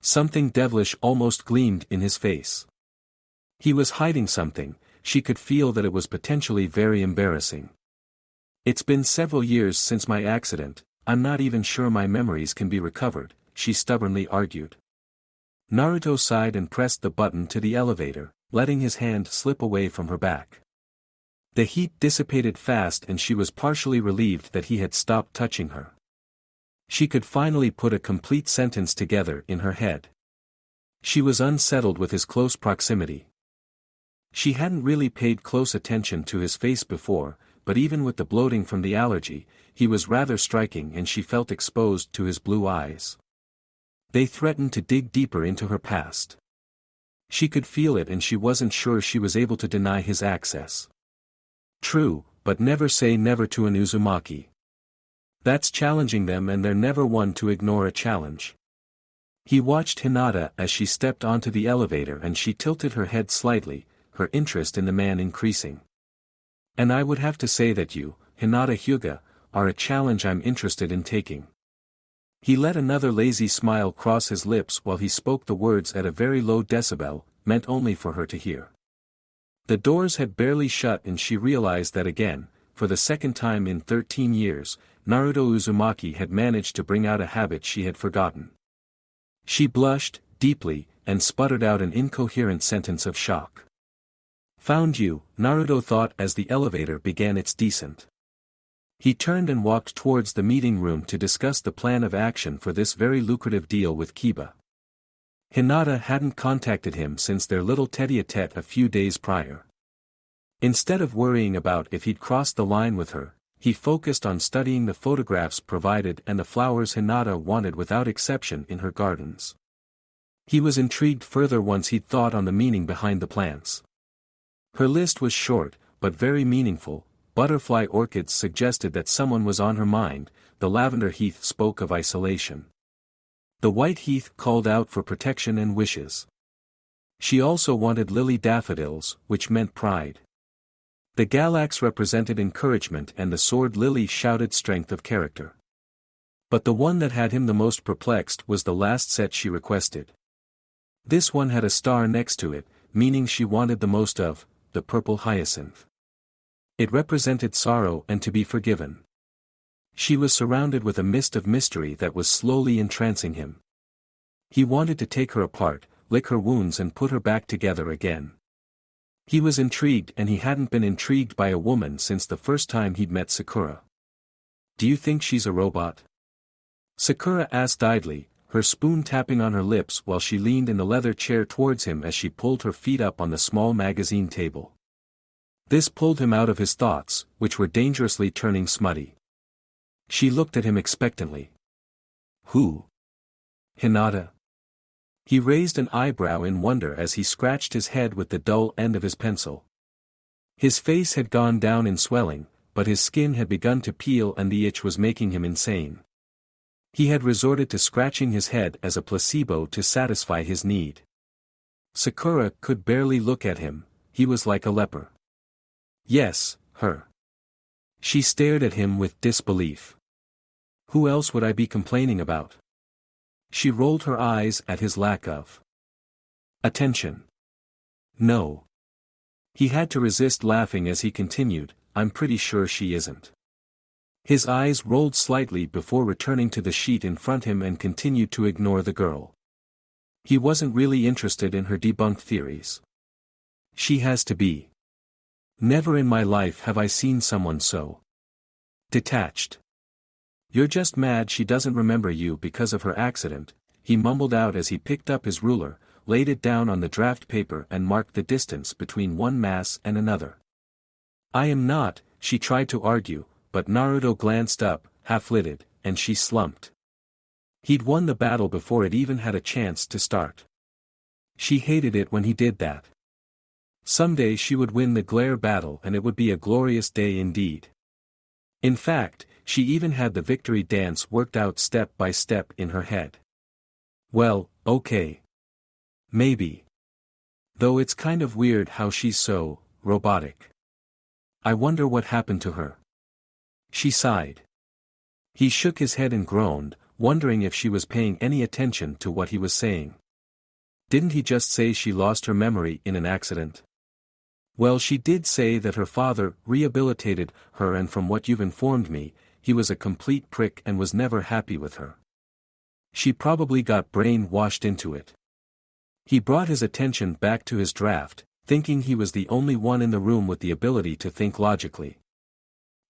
[SPEAKER 1] Something devilish almost gleamed in his face. He was hiding something, she could feel that it was potentially very embarrassing. It's been several years since my accident, I'm not even sure my memories can be recovered, she stubbornly argued. Naruto sighed and pressed the button to the elevator, letting his hand slip away from her back. The heat dissipated fast and she was partially relieved that he had stopped touching her. She could finally put a complete sentence together in her head. She was unsettled with his close proximity. She hadn't really paid close attention to his face before, but even with the bloating from the allergy, he was rather striking and she felt exposed to his blue eyes. They threatened to dig deeper into her past. She could feel it and she wasn't sure she was able to deny his access. True, but never say never to an Uzumaki. That's challenging them and they're never one to ignore a challenge. He watched Hinata as she stepped onto the elevator and she tilted her head slightly, her interest in the man increasing. And I would have to say that you, Hinata Hyuga, are a challenge I'm interested in taking. He let another lazy smile cross his lips while he spoke the words at a very low decibel, meant only for her to hear. The doors had barely shut and she realized that again, for the second time in 13 years, Naruto Uzumaki had managed to bring out a habit she had forgotten. She blushed, deeply, and sputtered out an incoherent sentence of shock. "Found you," Naruto thought as the elevator began its descent. He turned and walked towards the meeting room to discuss the plan of action for this very lucrative deal with Kiba. Hinata hadn't contacted him since their little tete-a-tete a few days prior. Instead of worrying about if he'd crossed the line with her, he focused on studying the photographs provided and the flowers Hinata wanted without exception in her gardens. He was intrigued further once he'd thought on the meaning behind the plants. Her list was short, but very meaningful. Butterfly orchids suggested that someone was on her mind, the lavender heath spoke of isolation. The white heath called out for protection and wishes. She also wanted lily daffodils, which meant pride. The galax represented encouragement and the sword lily shouted strength of character. But the one that had him the most perplexed was the last set she requested. This one had a star next to it, meaning she wanted the most of the purple hyacinth. It represented sorrow and to be forgiven. She was surrounded with a mist of mystery that was slowly entrancing him. He wanted to take her apart, lick her wounds and put her back together again. He was intrigued and he hadn't been intrigued by a woman since the first time he'd met Sakura. "Do you think she's a robot?" Sakura asked idly, her spoon tapping on her lips while she leaned in the leather chair towards him as she pulled her feet up on the small magazine table. This pulled him out of his thoughts, which were dangerously turning smutty. She looked at him expectantly. "Who? Hinata?" He raised an eyebrow in wonder as he scratched his head with the dull end of his pencil. His face had gone down in swelling, but his skin had begun to peel and the itch was making him insane. He had resorted to scratching his head as a placebo to satisfy his need. Sakura could barely look at him, he was like a leper. "Yes, her." She stared at him with disbelief. "Who else would I be complaining about?" She rolled her eyes at his lack of attention. "No." He had to resist laughing as he continued, "I'm pretty sure she isn't." His eyes rolled slightly before returning to the sheet in front of him and continued to ignore the girl. He wasn't really interested in her debunked theories. "She has to be. Never in my life have I seen someone so detached." "You're just mad she doesn't remember you because of her accident," he mumbled out as he picked up his ruler, laid it down on the draft paper and marked the distance between one mass and another. "I am not," she tried to argue, but Naruto glanced up, half-lidded, and she slumped. He'd won the battle before it even had a chance to start. She hated it when he did that. Someday she would win the glare battle and it would be a glorious day indeed. In fact, she even had the victory dance worked out step by step in her head. Well, okay. Maybe. Though it's kind of weird how she's so robotic. I wonder what happened to her. She sighed. He shook his head and groaned, wondering if she was paying any attention to what he was saying. Didn't he just say she lost her memory in an accident? Well, she did say that her father rehabilitated her, and from what you've informed me, he was a complete prick and was never happy with her. She probably got brain-washed into it. He brought his attention back to his draft, thinking he was the only one in the room with the ability to think logically.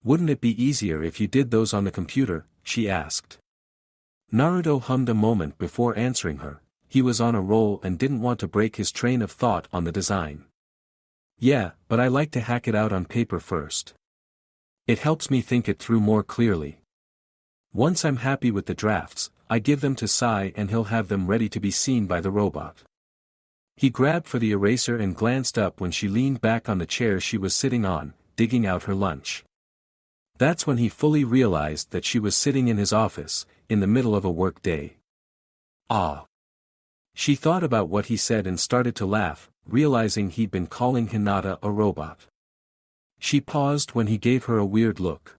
[SPEAKER 1] "Wouldn't it be easier if you did those on the computer?" she asked. Naruto hummed a moment before answering her. He was on a roll and didn't want to break his train of thought on the design. "Yeah, but I like to hack it out on paper first. It helps me think it through more clearly. Once I'm happy with the drafts, I give them to Sai and he'll have them ready to be seen by the robot." He grabbed for the eraser and glanced up when she leaned back on the chair she was sitting on, digging out her lunch. That's when he fully realized that she was sitting in his office, in the middle of a work day. Ah. She thought about what he said and started to laugh, realizing he'd been calling Hinata a robot. She paused when he gave her a weird look.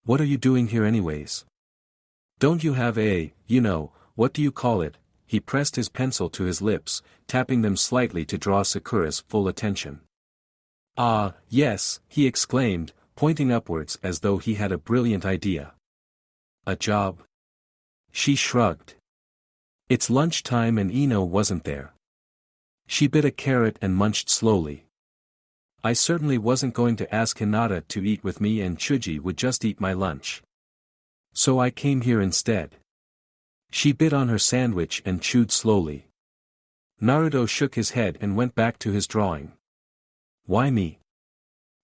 [SPEAKER 1] "What are you doing here anyways? Don't you have what do you call it?" He pressed his pencil to his lips, tapping them slightly to draw Sakura's full attention. "Ah, yes," he exclaimed, pointing upwards as though he had a brilliant idea. A job? She shrugged. It's lunchtime and Ino wasn't there. She bit a carrot and munched slowly. I certainly wasn't going to ask Hinata to eat with me and Chuji would just eat my lunch. So I came here instead. She bit on her sandwich and chewed slowly. Naruto shook his head and went back to his drawing. Why me?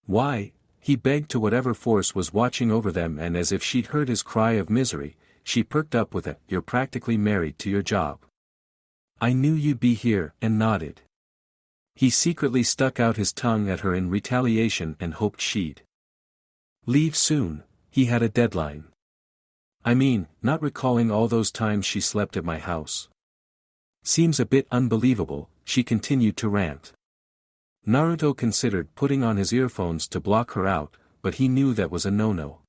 [SPEAKER 1] Why? He begged to whatever force was watching over them, and as if she'd heard his cry of misery, she perked up with a, "You're practically married to your job." I knew you'd be here, and nodded. He secretly stuck out his tongue at her in retaliation and hoped she'd leave soon. He had a deadline. I mean, not recalling all those times she slept at my house. Seems a bit unbelievable, she continued to rant. Naruto considered putting on his earphones to block her out, but he knew that was a no-no.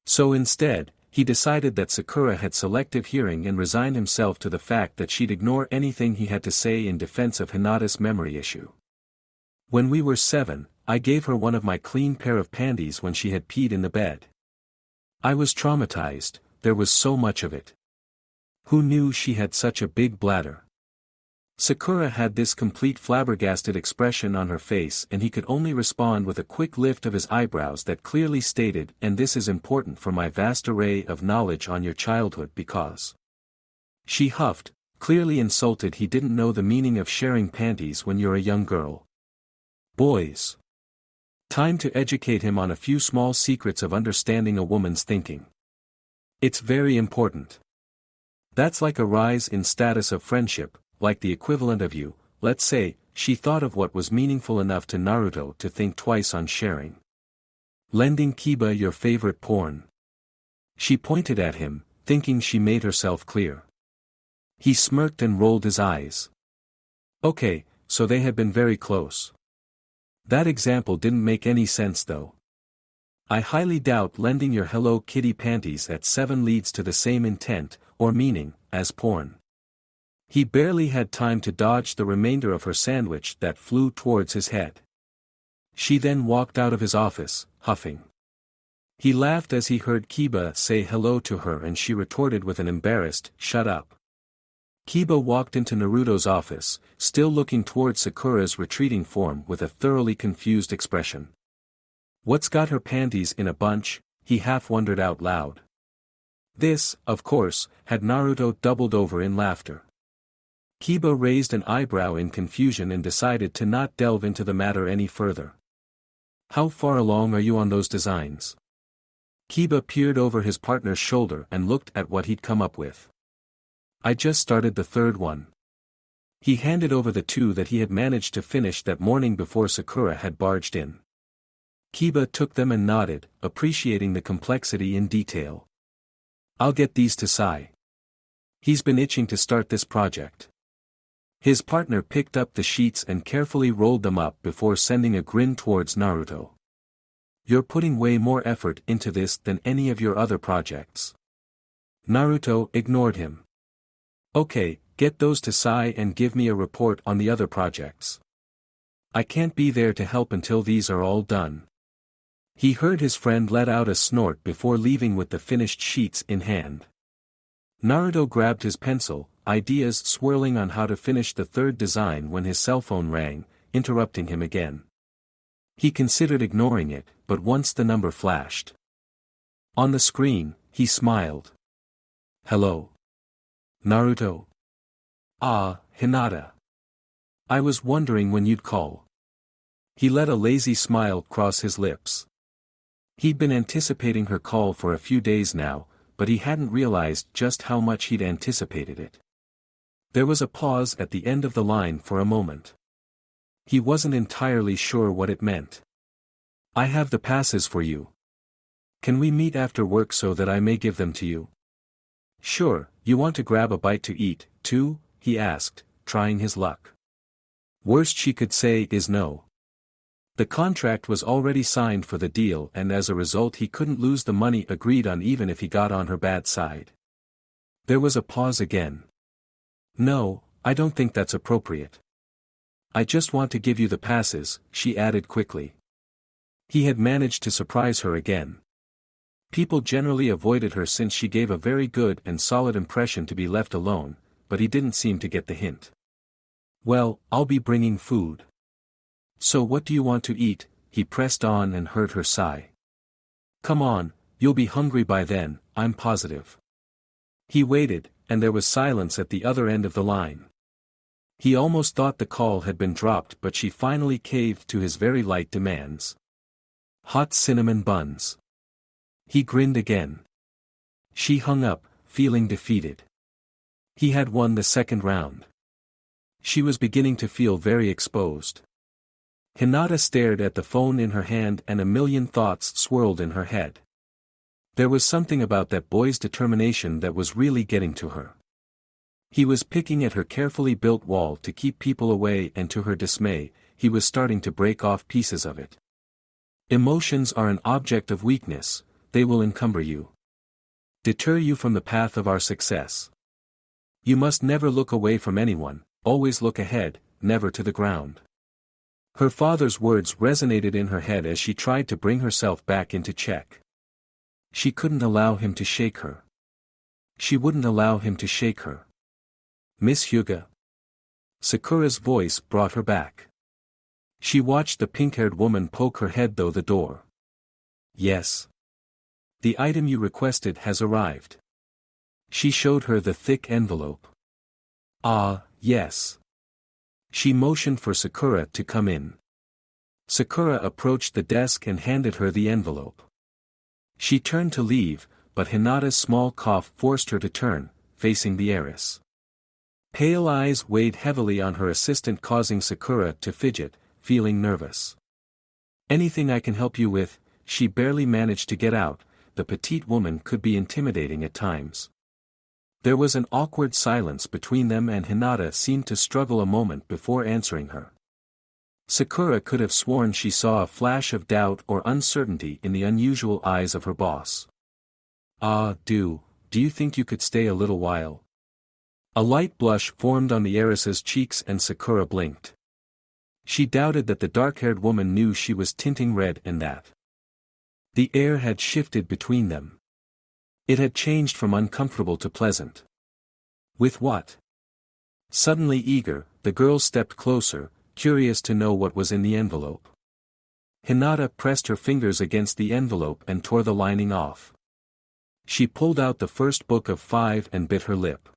[SPEAKER 1] So instead, he decided that Sakura had selective hearing and resigned himself to the fact that she'd ignore anything he had to say in defense of Hinata's memory issue. When we were 7, I gave her one of my clean pair of panties when she had peed in the bed. I was traumatized, there was so much of it. Who knew she had such a big bladder? Sakura had this complete flabbergasted expression on her face, and he could only respond with a quick lift of his eyebrows that clearly stated, "And this is important for my vast array of knowledge on your childhood because." She huffed, clearly insulted he didn't know the meaning of sharing panties when you're a young girl. Boys. Time to educate him on a few small secrets of understanding a woman's thinking. It's very important. That's like a rise in status of friendship, like the equivalent of you, let's say. She thought of what was meaningful enough to Naruto to think twice on sharing. Lending Kiba your favorite porn. She pointed at him, thinking she made herself clear. He smirked and rolled his eyes. Okay, so they had been very close. That example didn't make any sense though. I highly doubt lending your Hello Kitty panties at 7 leads to the same intent, or meaning, as porn. He barely had time to dodge the remainder of her sandwich that flew towards his head. She then walked out of his office, huffing. He laughed as he heard Kiba say hello to her, and she retorted with an embarrassed, "Shut up." Kiba walked into Naruto's office, still looking towards Sakura's retreating form with a thoroughly confused expression. What's got her panties in a bunch? He half wondered out loud. This, of course, had Naruto doubled over in laughter. Kiba raised an eyebrow in confusion and decided to not delve into the matter any further. How far along are you on those designs? Kiba peered over his partner's shoulder and looked at what he'd come up with. I just started the 3rd one. He handed over the 2 that he had managed to finish that morning before Sakura had barged in. Kiba took them and nodded, appreciating the complexity in detail. I'll get these to Sai. He's been itching to start this project. His partner picked up the sheets and carefully rolled them up before sending a grin towards Naruto. You're putting way more effort into this than any of your other projects. Naruto ignored him. Okay, get those to Sai and give me a report on the other projects. I can't be there to help until these are all done. He heard his friend let out a snort before leaving with the finished sheets in hand. Naruto grabbed his pencil, ideas swirling on how to finish the 3rd design when his cell phone rang, interrupting him again. He considered ignoring it, but once the number flashed on the screen, he smiled. Hello. Naruto. Ah, Hinata. I was wondering when you'd call. He let a lazy smile cross his lips. He'd been anticipating her call for a few days now, but he hadn't realized just how much he'd anticipated it. There was a pause at the end of the line for a moment. He wasn't entirely sure what it meant. I have the passes for you. Can we meet after work so that I may give them to you? Sure. You want to grab a bite to eat, too? He asked, trying his luck. Worst she could say is no. The contract was already signed for the deal, and as a result he couldn't lose the money agreed on even if he got on her bad side. There was a pause again. No, I don't think that's appropriate. I just want to give you the passes, she added quickly. He had managed to surprise her again. People generally avoided her since she gave a very good and solid impression to be left alone, but he didn't seem to get the hint. Well, I'll be bringing food. So what do you want to eat? He pressed on and heard her sigh. Come on, you'll be hungry by then, I'm positive. He waited, and there was silence at the other end of the line. He almost thought the call had been dropped, but she finally caved to his very light demands. Hot cinnamon buns. He grinned again. She hung up, feeling defeated. He had won the second round. She was beginning to feel very exposed. Hinata stared at the phone in her hand and a million thoughts swirled in her head. There was something about that boy's determination that was really getting to her. He was picking at her carefully built wall to keep people away, and to her dismay, he was starting to break off pieces of it. Emotions are an object of weakness, they will encumber you. Deter you from the path of our success. You must never look away from anyone, always look ahead, never to the ground. Her father's words resonated in her head as she tried to bring herself back into check. She couldn't allow him to shake her. She wouldn't allow him to shake her. Miss Hyuga. Sakura's voice brought her back. She watched the pink-haired woman poke her head through the door. Yes. The item you requested has arrived. She showed her the thick envelope. Ah, yes. She motioned for Sakura to come in. Sakura approached the desk and handed her the envelope. She turned to leave, but Hinata's small cough forced her to turn, facing the heiress. Pale eyes weighed heavily on her assistant, causing Sakura to fidget, feeling nervous. Anything I can help you with? She barely managed to get out. The petite woman could be intimidating at times. There was an awkward silence between them, and Hinata seemed to struggle a moment before answering her. Sakura could have sworn she saw a flash of doubt or uncertainty in the unusual eyes of her boss. Do you think you could stay a little while? A light blush formed on the heiress's cheeks and Sakura blinked. She doubted that the dark-haired woman knew she was tinting red and that the air had shifted between them. It had changed from uncomfortable to pleasant. With what? Suddenly eager, the girl stepped closer, curious to know what was in the envelope. Hinata pressed her fingers against the envelope and tore the lining off. She pulled out the first book of 5 and bit her lip.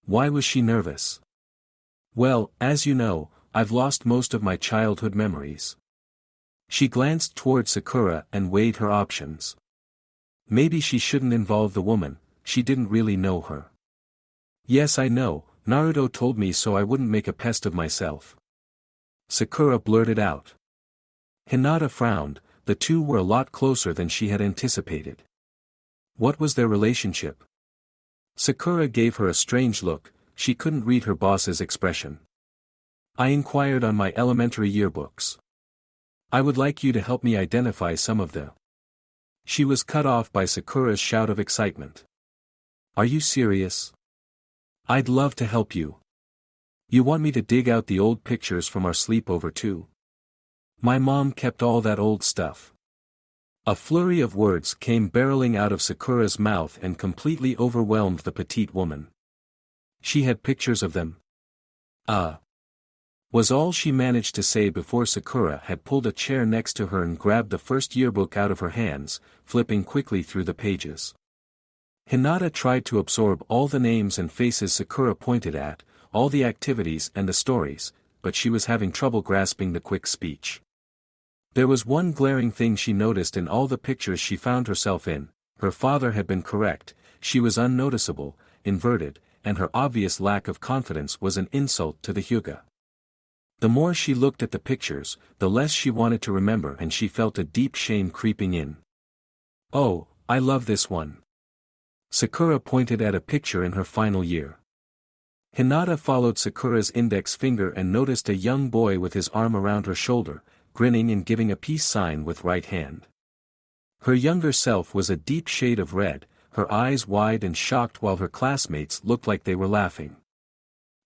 [SPEAKER 1] Why was she nervous? Well, as you know, I've lost most of my childhood memories. She glanced toward Sakura and weighed her options. Maybe she shouldn't involve the woman, she didn't really know her. Yes, I know, Naruto told me so I wouldn't make a pest of myself. Sakura blurted out. Hinata frowned, the two were a lot closer than she had anticipated. What was their relationship? Sakura gave her a strange look, she couldn't read her boss's expression. I inquired on my elementary yearbooks. I would like you to help me identify some of the... She was cut off by Sakura's shout of excitement. Are you serious? I'd love to help you. You want me to dig out the old pictures from our sleepover too? My mom kept all that old stuff. A flurry of words came barreling out of Sakura's mouth and completely overwhelmed the petite woman. She had pictures of them. Was all she managed to say before Sakura had pulled a chair next to her and grabbed the first yearbook out of her hands, flipping quickly through the pages. Hinata tried to absorb all the names and faces Sakura pointed at, all the activities and the stories, but she was having trouble grasping the quick speech. There was one glaring thing she noticed in all the pictures she found herself in: her father had been correct, she was unnoticeable, inverted, and her obvious lack of confidence was an insult to the Hyuga. The more she looked at the pictures, the less she wanted to remember, and she felt a deep shame creeping in. Oh, I love this one. Sakura pointed at a picture in her final year. Hinata followed Sakura's index finger and noticed a young boy with his arm around her shoulder, grinning and giving a peace sign with right hand. Her younger self was a deep shade of red, her eyes wide and shocked, while her classmates looked like they were laughing.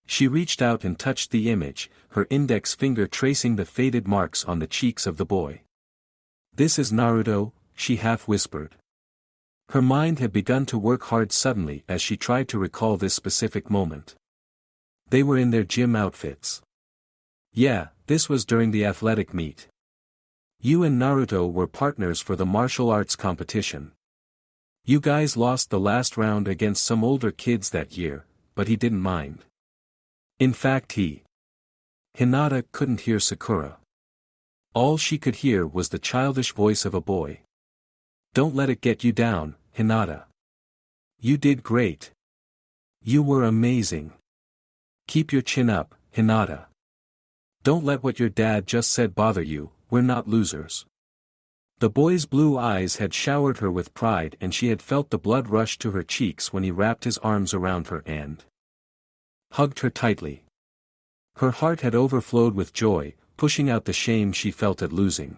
[SPEAKER 1] She reached out and touched the image, her index finger tracing the faded marks on the cheeks of the boy. This is Naruto, she half whispered. Her mind had begun to work hard suddenly as she tried to recall this specific moment. They were in their gym outfits. Yeah, this was during the athletic meet. You and Naruto were partners for the martial arts competition. You guys lost the last round against some older kids that year, but he didn't mind. In fact Hinata couldn't hear Sakura. All she could hear was the childish voice of a boy. Don't let it get you down, Hinata. You did great. You were amazing. Keep your chin up, Hinata. Don't let what your dad just said bother you, we're not losers. The boy's blue eyes had showered her with pride and she had felt the blood rush to her cheeks when he wrapped his arms around her and hugged her tightly. Her heart had overflowed with joy, pushing out the shame she felt at losing.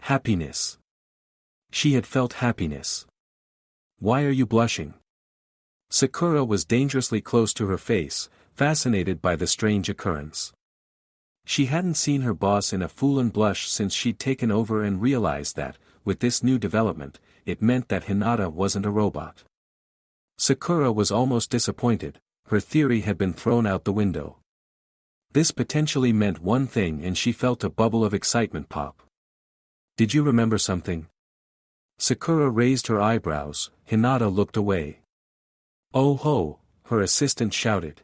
[SPEAKER 1] Happiness. She had felt happiness. Why are you blushing? Sakura was dangerously close to her face, fascinated by the strange occurrence. She hadn't seen her boss in a full blush since she'd taken over and realized that, with this new development, it meant that Hinata wasn't a robot. Sakura was almost disappointed, her theory had been thrown out the window. This potentially meant one thing and she felt a bubble of excitement pop. Did you remember something? Sakura raised her eyebrows, Hinata looked away. Oh ho, her assistant shouted.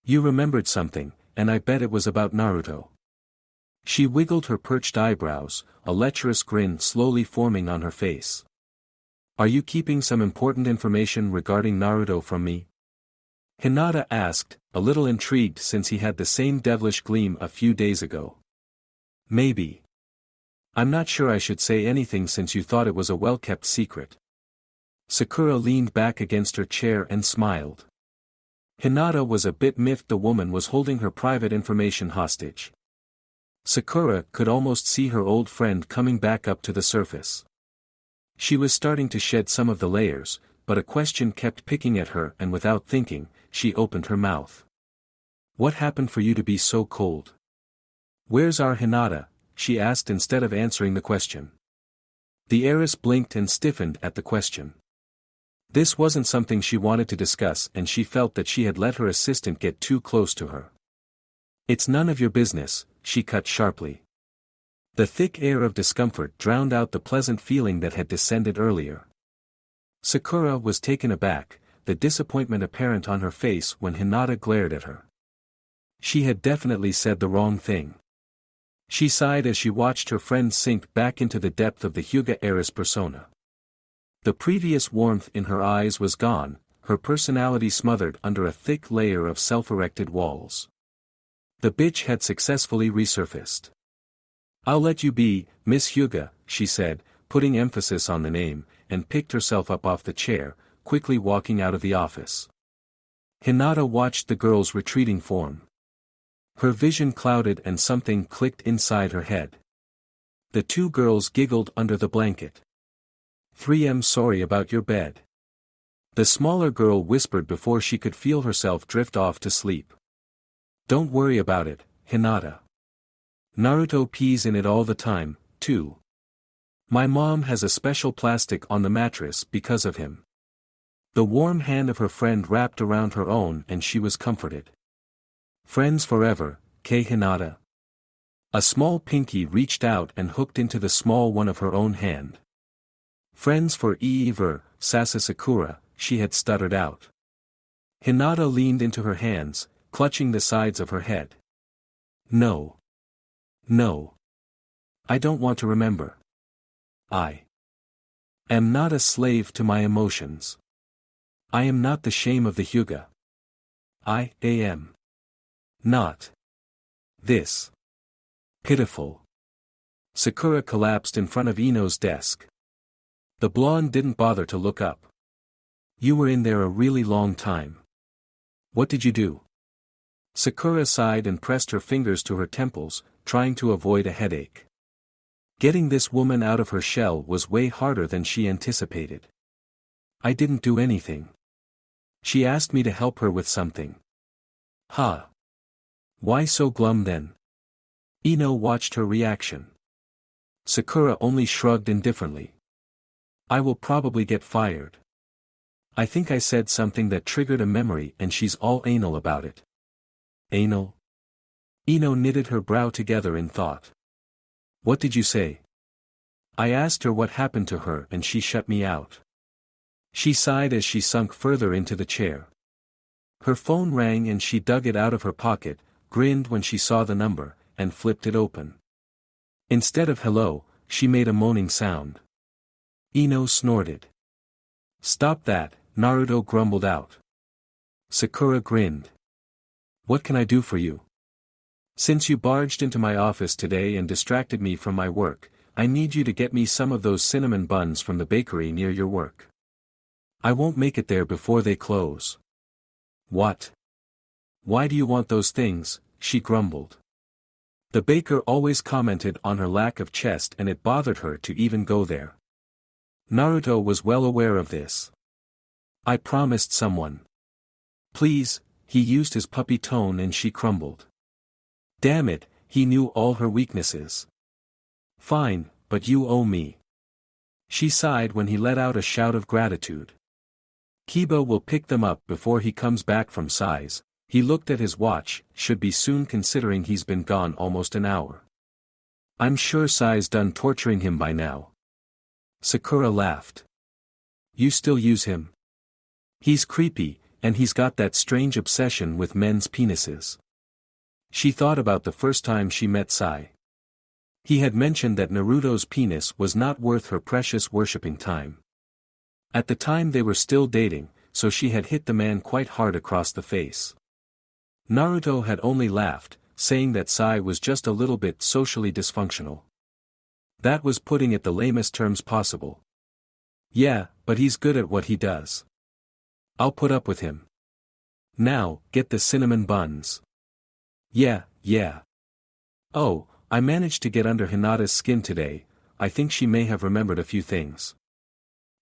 [SPEAKER 1] You remembered something, and I bet it was about Naruto. She wiggled her perched eyebrows, a lecherous grin slowly forming on her face. Are you keeping some important information regarding Naruto from me? Hinata asked, a little intrigued since he had the same devilish gleam a few days ago. Maybe. I'm not sure I should say anything since you thought it was a well-kept secret. Sakura leaned back against her chair and smiled. Hinata was a bit miffed the woman was holding her private information hostage. Sakura could almost see her old friend coming back up to the surface. She was starting to shed some of the layers, but a question kept picking at her and without thinking, she opened her mouth. What happened for you to be so cold? Where's our Hinata? She asked instead of answering the question. The heiress blinked and stiffened at the question. This wasn't something she wanted to discuss and she felt that she had let her assistant get too close to her. It's none of your business, she cut sharply. The thick air of discomfort drowned out the pleasant feeling that had descended earlier. Sakura was taken aback, the disappointment apparent on her face when Hinata glared at her. She had definitely said the wrong thing. She sighed as she watched her friend sink back into the depth of the Hyuga heiress persona. The previous warmth in her eyes was gone, her personality smothered under a thick layer of self-erected walls. The bitch had successfully resurfaced. I'll let you be, Miss Hyuga, she said, putting emphasis on the name, and picked herself up off the chair, quickly walking out of the office. Hinata watched the girl's retreating form. Her vision clouded and something clicked inside her head. The two girls giggled under the blanket. 3M sorry about your bed. The smaller girl whispered before she could feel herself drift off to sleep. Don't worry about it, Hinata. Naruto pees in it all the time, too. My mom has a special plastic on the mattress because of him. The warm hand of her friend wrapped around her own and she was comforted. Friends forever, Kei Hinata. A small pinky reached out and hooked into the small one of her own hand. Friends forever, Sasa Sakura, she had stuttered out. Hinata leaned into her hands, clutching the sides of her head. No. No. I don't want to remember. I am not a slave to my emotions. I am not the shame of the Hyuga. I am not this. Pitiful. Sakura collapsed in front of Ino's desk. The blonde didn't bother to look up. You were in there a really long time. What did you do? Sakura sighed and pressed her fingers to her temples, trying to avoid a headache. Getting this woman out of her shell was way harder than she anticipated. I didn't do anything. She asked me to help her with something. Huh. Why so glum then? Ino watched her reaction. Sakura only shrugged indifferently. I will probably get fired. I think I said something that triggered a memory and she's all anal about it. Anal? Ino knitted her brow together in thought. What did you say? I asked her what happened to her and she shut me out. She sighed as she sunk further into the chair. Her phone rang and she dug it out of her pocket, grinned when she saw the number, and flipped it open. Instead of hello, she made a moaning sound. Ino snorted. Stop that, Naruto grumbled out. Sakura grinned. What can I do for you? Since you barged into my office today and distracted me from my work, I need you to get me some of those cinnamon buns from the bakery near your work. I won't make it there before they close. What? Why do you want those things? She grumbled. The baker always commented on her lack of chest and it bothered her to even go there. Naruto was well aware of this. I promised someone. Please, he used his puppy tone and she crumbled. Damn it, he knew all her weaknesses. Fine, but you owe me. She sighed when he let out a shout of gratitude. Kiba will pick them up before he comes back from Sai's. He looked at his watch, should be soon considering he's been gone almost an hour. I'm sure Sai's done torturing him by now. Sakura laughed. You still use him? He's creepy, and he's got that strange obsession with men's penises. She thought about the first time she met Sai. He had mentioned that Naruto's penis was not worth her precious worshipping time. At the time they were still dating, so she had hit the man quite hard across the face. Naruto had only laughed, saying that Sai was just a little bit socially dysfunctional. That was putting it the lamest terms possible. Yeah, but he's good at what he does. I'll put up with him. Now, get the cinnamon buns. Yeah. Oh, I managed to get under Hinata's skin today. I think she may have remembered a few things.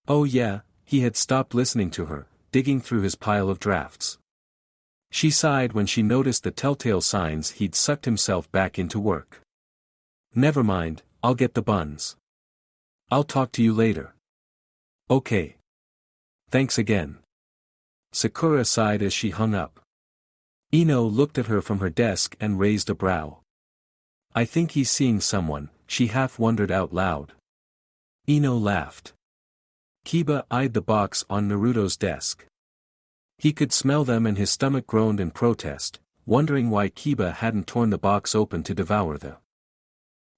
[SPEAKER 1] Oh yeah, he had stopped listening to her, digging through his pile of drafts. She sighed when she noticed the telltale signs he'd sucked himself back into work. Never mind, I'll get the buns. I'll talk to you later. Okay. Thanks again. Sakura sighed as she hung up. Ino looked at her from her desk and raised a brow. I think he's seeing someone, she half wondered out loud. Ino laughed. Kiba eyed the box on Naruto's desk. He could smell them and his stomach groaned in protest, wondering why Kiba hadn't torn the box open to devour the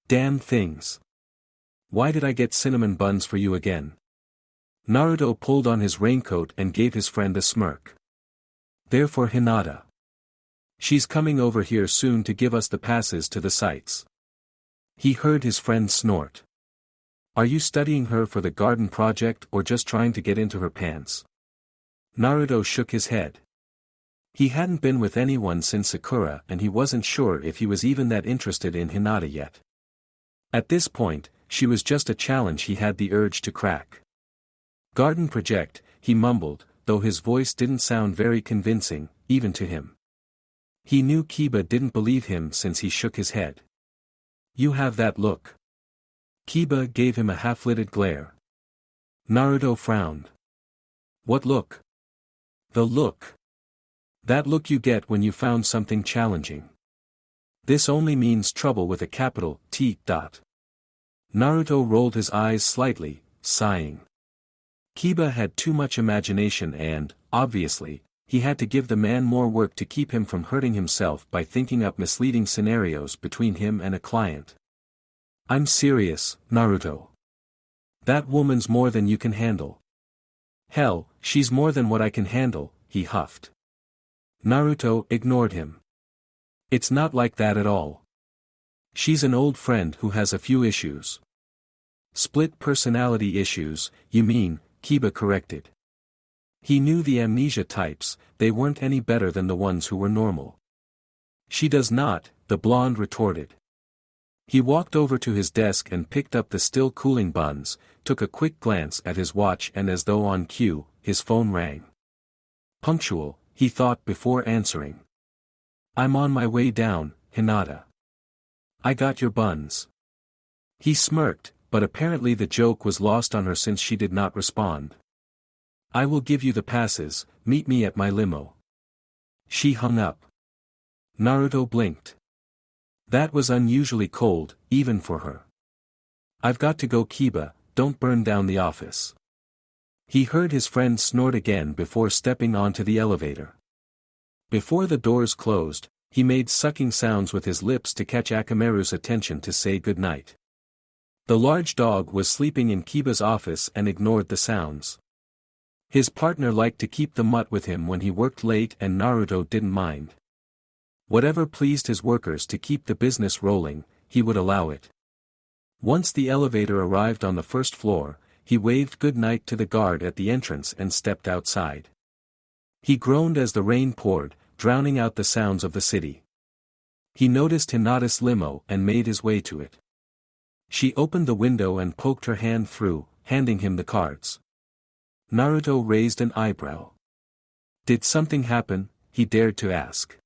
[SPEAKER 1] damn things. Why did I get cinnamon buns for you again? Naruto pulled on his raincoat and gave his friend a smirk. They're for Hinata. She's coming over here soon to give us the passes to the sites. He heard his friend snort. Are you studying her for the garden project or just trying to get into her pants? Naruto shook his head. He hadn't been with anyone since Sakura and he wasn't sure if he was even that interested in Hinata yet. At this point, she was just a challenge he had the urge to crack. Garden project, he mumbled, though his voice didn't sound very convincing, even to him. He knew Kiba didn't believe him since he shook his head. You have that look. Kiba gave him a half-lidded glare. Naruto frowned. What look? The look. That look you get when you found something challenging. This only means trouble with a capital T. Naruto rolled his eyes slightly, sighing. Kiba had too much imagination and, obviously, he had to give the man more work to keep him from hurting himself by thinking up misleading scenarios between him and a client. I'm serious, Naruto. That woman's more than you can handle. Hell, she's more than what I can handle, he huffed. Naruto ignored him. It's not like that at all. She's an old friend who has a few issues. Split personality issues, you mean, Kiba corrected. He knew the amnesia types, they weren't any better than the ones who were normal. She does not, the blonde retorted. He walked over to his desk and picked up the still cooling buns, took a quick glance at his watch and as though on cue, his phone rang. Punctual, he thought before answering. I'm on my way down, Hinata. I got your buns. He smirked, but apparently the joke was lost on her since she did not respond. I will give you the passes, meet me at my limo. She hung up. Naruto blinked. That was unusually cold, even for her. I've got to go Kiba, don't burn down the office. He heard his friend snort again before stepping onto the elevator. Before the doors closed, he made sucking sounds with his lips to catch Akamaru's attention to say goodnight. The large dog was sleeping in Kiba's office and ignored the sounds. His partner liked to keep the mutt with him when he worked late and Naruto didn't mind. Whatever pleased his workers to keep the business rolling, he would allow it. Once the elevator arrived on the first floor, he waved goodnight to the guard at the entrance and stepped outside. He groaned as the rain poured, drowning out the sounds of the city. He noticed Hinata's limo and made his way to it. She opened the window and poked her hand through, handing him the cards. Naruto raised an eyebrow. Did something happen? He dared to ask.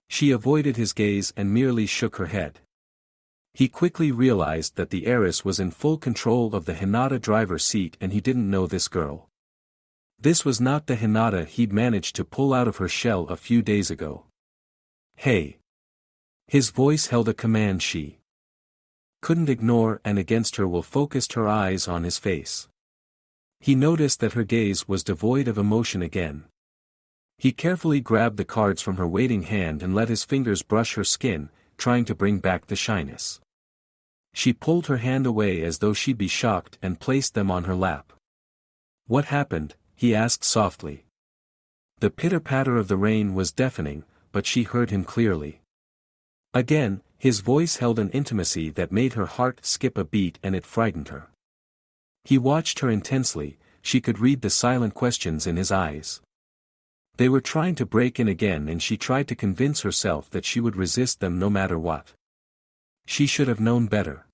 [SPEAKER 1] She avoided his gaze and merely shook her head. He quickly realized that the heiress was in full control of the Hinata driver's seat and he didn't know this girl. This was not the Hinata he'd managed to pull out of her shell a few days ago. Hey! His voice held a command she couldn't ignore, and against her will focused her eyes on his face. He noticed that her gaze was devoid of emotion again. He carefully grabbed the cards from her waiting hand and let his fingers brush her skin, trying to bring back the shyness. She pulled her hand away as though she'd be shocked and placed them on her lap. What happened? He asked softly. The pitter-patter of the rain was deafening, but she heard him clearly. Again, his voice held an intimacy that made her heart skip a beat and it frightened her. He watched her intensely, she could read the silent questions in his eyes. They were trying to break in again and she tried to convince herself that she would resist them no matter what. She should have known better.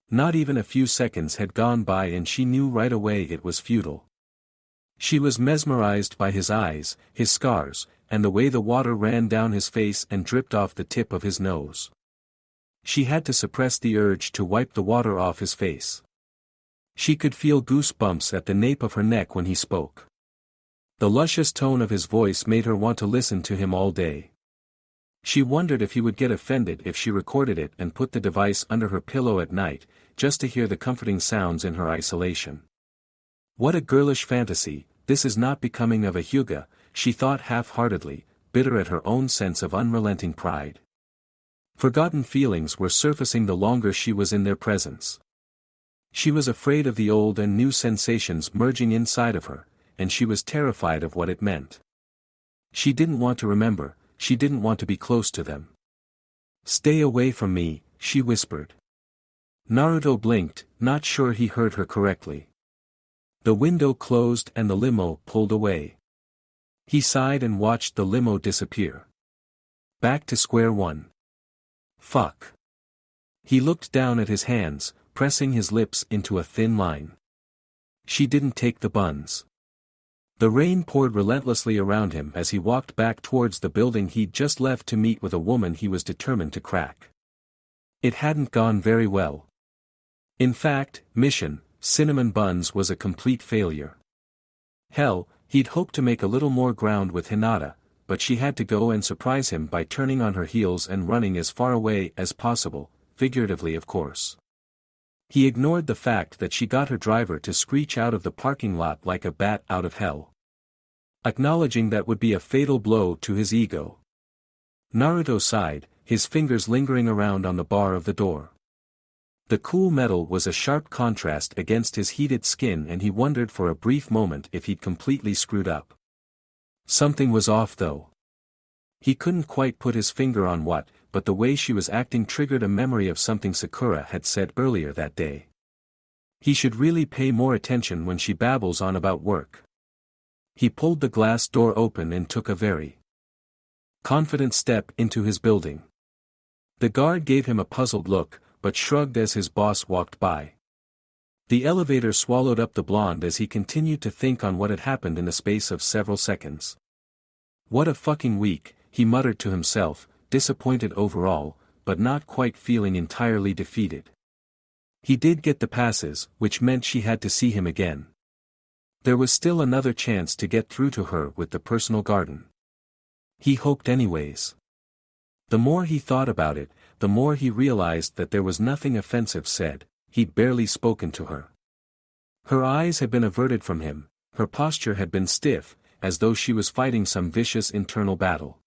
[SPEAKER 1] Not even a few seconds had gone by and she knew right away it was futile. She was mesmerized by his eyes, his scars, and the way the water ran down his face and dripped off the tip of his nose. She had to suppress the urge to wipe the water off his face. She could feel goosebumps at the nape of her neck when he spoke. The luscious tone of his voice made her want to listen to him all day. She wondered if he would get offended if she recorded it and put the device under her pillow at night, just to hear the comforting sounds in her isolation. What a girlish fantasy, this is not becoming of a Hyuga, she thought half-heartedly, bitter at her own sense of unrelenting pride. Forgotten feelings were surfacing the longer she was in their presence. She was afraid of the old and new sensations merging inside of her, and she was terrified of what it meant. She didn't want to remember, she didn't want to be close to them. Stay away from me, she whispered. Naruto blinked, not sure he heard her correctly. The window closed and the limo pulled away. He sighed and watched the limo disappear. Back to square one. Fuck. He looked down at his hands, pressing his lips into a thin line. She didn't take the buns. The rain poured relentlessly around him as he walked back towards the building he'd just left to meet with a woman he was determined to crack. It hadn't gone very well. In fact, mission, cinnamon buns was a complete failure. Hell, he'd hoped to make a little more ground with Hinata, but she had to go and surprise him by turning on her heels and running as far away as possible, figuratively of course. He ignored the fact that she got her driver to screech out of the parking lot like a bat out of hell. Acknowledging that would be a fatal blow to his ego. Naruto sighed, his fingers lingering around on the bar of the door. The cool metal was a sharp contrast against his heated skin and he wondered for a brief moment if he'd completely screwed up. Something was off though. He couldn't quite put his finger on what, but the way she was acting triggered a memory of something Sakura had said earlier that day. He should really pay more attention when she babbles on about work. He pulled the glass door open and took a very confident step into his building. The guard gave him a puzzled look, but shrugged as his boss walked by. The elevator swallowed up the blonde as he continued to think on what had happened in the space of several seconds. What a fucking week, he muttered to himself, disappointed overall, but not quite feeling entirely defeated. He did get the passes, which meant she had to see him again. There was still another chance to get through to her with the personal garden. He hoped anyways. The more he thought about it, the more he realized that there was nothing offensive said. He'd barely spoken to her. Her eyes had been averted from him, her posture had been stiff, as though she was fighting some vicious internal battle.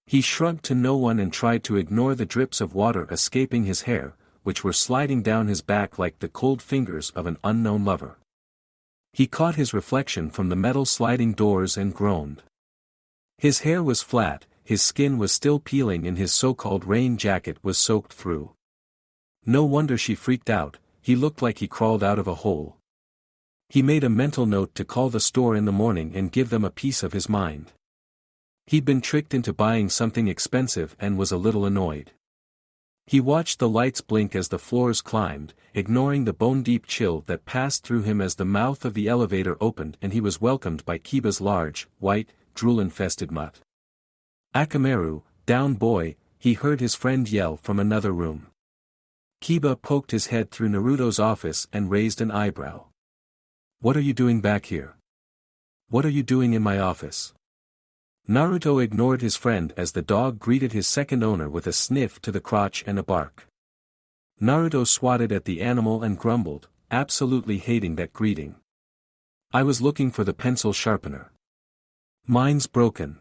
[SPEAKER 1] He shrugged to no one and tried to ignore the drips of water escaping his hair, which were sliding down his back like the cold fingers of an unknown lover. He caught his reflection from the metal sliding doors and groaned. His hair was flat, his skin was still peeling and his so-called rain jacket was soaked through. No wonder she freaked out, he looked like he crawled out of a hole. He made a mental note to call the store in the morning and give them a piece of his mind. He'd been tricked into buying something expensive and was a little annoyed. He watched the lights blink as the floors climbed, ignoring the bone-deep chill that passed through him as the mouth of the elevator opened and he was welcomed by Kiba's large, white, drool-infested mutt. "Akamaru, down boy," he heard his friend yell from another room. Kiba poked his head through Naruto's office and raised an eyebrow. "What are you doing back here? What are you doing in my office?" Naruto ignored his friend as the dog greeted his second owner with a sniff to the crotch and a bark. Naruto swatted at the animal and grumbled, absolutely hating that greeting. "I was looking for the pencil sharpener. Mine's broken."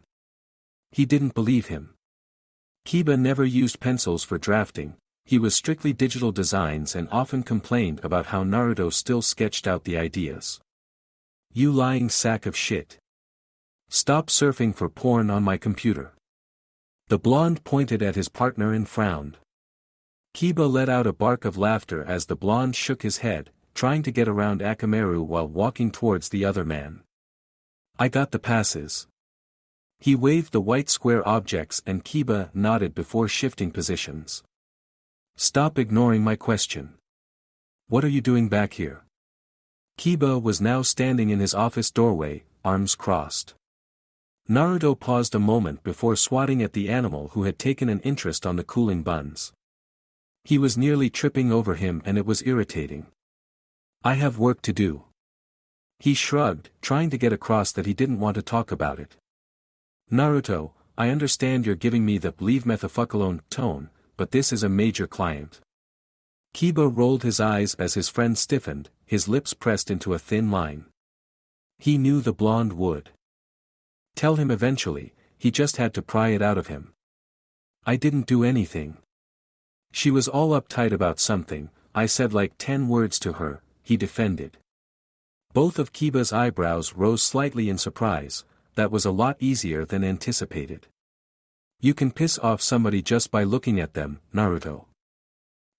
[SPEAKER 1] He didn't believe him. Kiba never used pencils for drafting, he was strictly digital designs and often complained about how Naruto still sketched out the ideas. "You lying sack of shit. Stop surfing for porn on my computer." The blonde pointed at his partner and frowned. Kiba let out a bark of laughter as the blonde shook his head, trying to get around Akamaru while walking towards the other man. "I got the passes." He waved the white square objects and Kiba nodded before shifting positions. "Stop ignoring my question. What are you doing back here?" Kiba was now standing in his office doorway, arms crossed. Naruto paused a moment before swatting at the animal who had taken an interest on the cooling buns. He was nearly tripping over him and it was irritating. "I have work to do." He shrugged, trying to get across that he didn't want to talk about it. "Naruto, I understand you're giving me the leave methafuckalone tone, but this is a major client." Kiba rolled his eyes as his friend stiffened, his lips pressed into a thin line. He knew the blonde would tell him eventually, he just had to pry it out of him. "I didn't do anything. She was all uptight about something, I said like 10 words to her," he defended. Both of Kiba's eyebrows rose slightly in surprise, that was a lot easier than anticipated. "You can piss off somebody just by looking at them, Naruto.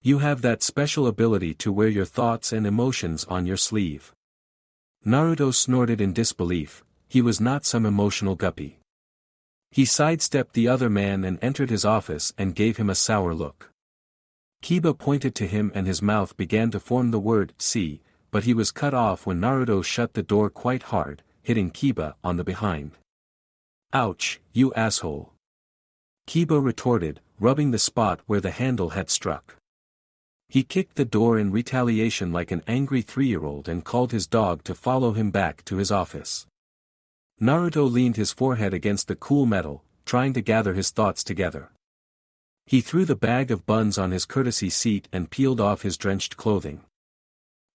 [SPEAKER 1] You have that special ability to wear your thoughts and emotions on your sleeve." Naruto snorted in disbelief, he was not some emotional guppy. He sidestepped the other man and entered his office and gave him a sour look. Kiba pointed to him and his mouth began to form the word "see," but he was cut off when Naruto shut the door quite hard, hitting Kiba on the behind. "Ouch, you asshole." Kiba retorted, rubbing the spot where the handle had struck. He kicked the door in retaliation like an angry 3-year-old and called his dog to follow him back to his office. Naruto leaned his forehead against the cool metal, trying to gather his thoughts together. He threw the bag of buns on his courtesy seat and peeled off his drenched clothing.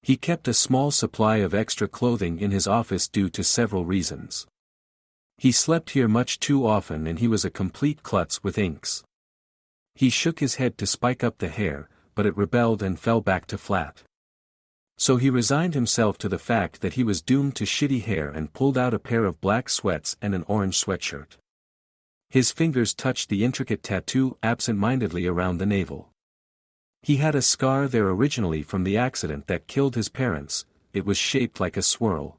[SPEAKER 1] He kept a small supply of extra clothing in his office due to several reasons. He slept here much too often and he was a complete klutz with inks. He shook his head to spike up the hair, but it rebelled and fell back to flat. So he resigned himself to the fact that he was doomed to shitty hair and pulled out a pair of black sweats and an orange sweatshirt. His fingers touched the intricate tattoo absent-mindedly around the navel. He had a scar there originally from the accident that killed his parents, it was shaped like a swirl.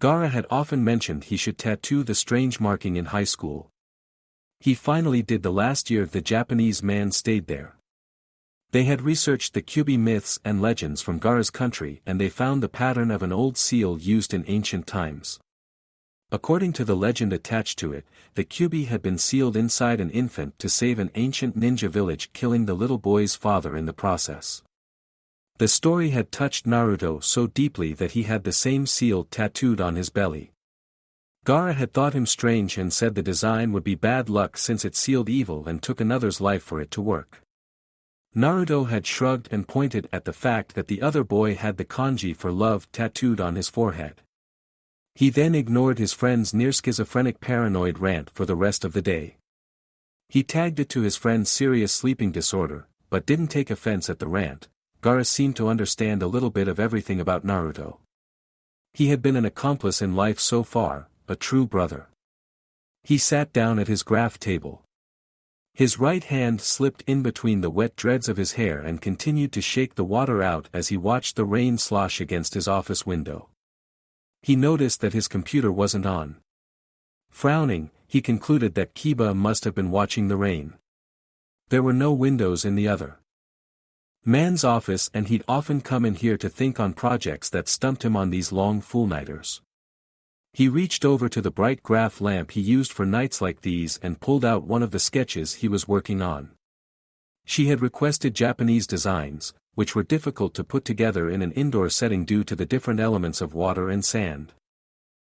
[SPEAKER 1] Gaara had often mentioned he should tattoo the strange marking in high school. He finally did the last year the Japanese man stayed there. They had researched the Kyubi myths and legends from Gaara's country and they found the pattern of an old seal used in ancient times. According to the legend attached to it, the Kyubi had been sealed inside an infant to save an ancient ninja village, killing the little boy's father in the process. The story had touched Naruto so deeply that he had the same seal tattooed on his belly. Gaara had thought him strange and said the design would be bad luck since it sealed evil and took another's life for it to work. Naruto had shrugged and pointed at the fact that the other boy had the kanji for love tattooed on his forehead. He then ignored his friend's near-schizophrenic paranoid rant for the rest of the day. He tagged it to his friend's serious sleeping disorder, but didn't take offense at the rant. Gaara seemed to understand a little bit of everything about Naruto. He had been an accomplice in life so far, a true brother. He sat down at his graph table. His right hand slipped in between the wet dreads of his hair and continued to shake the water out as he watched the rain slosh against his office window. He noticed that his computer wasn't on. Frowning, he concluded that Kiba must have been watching the rain. There were no windows in the other man's office, and he'd often come in here to think on projects that stumped him on these long full-nighters. He reached over to the bright graph lamp he used for nights like these and pulled out one of the sketches he was working on. She had requested Japanese designs, which were difficult to put together in an indoor setting due to the different elements of water and sand.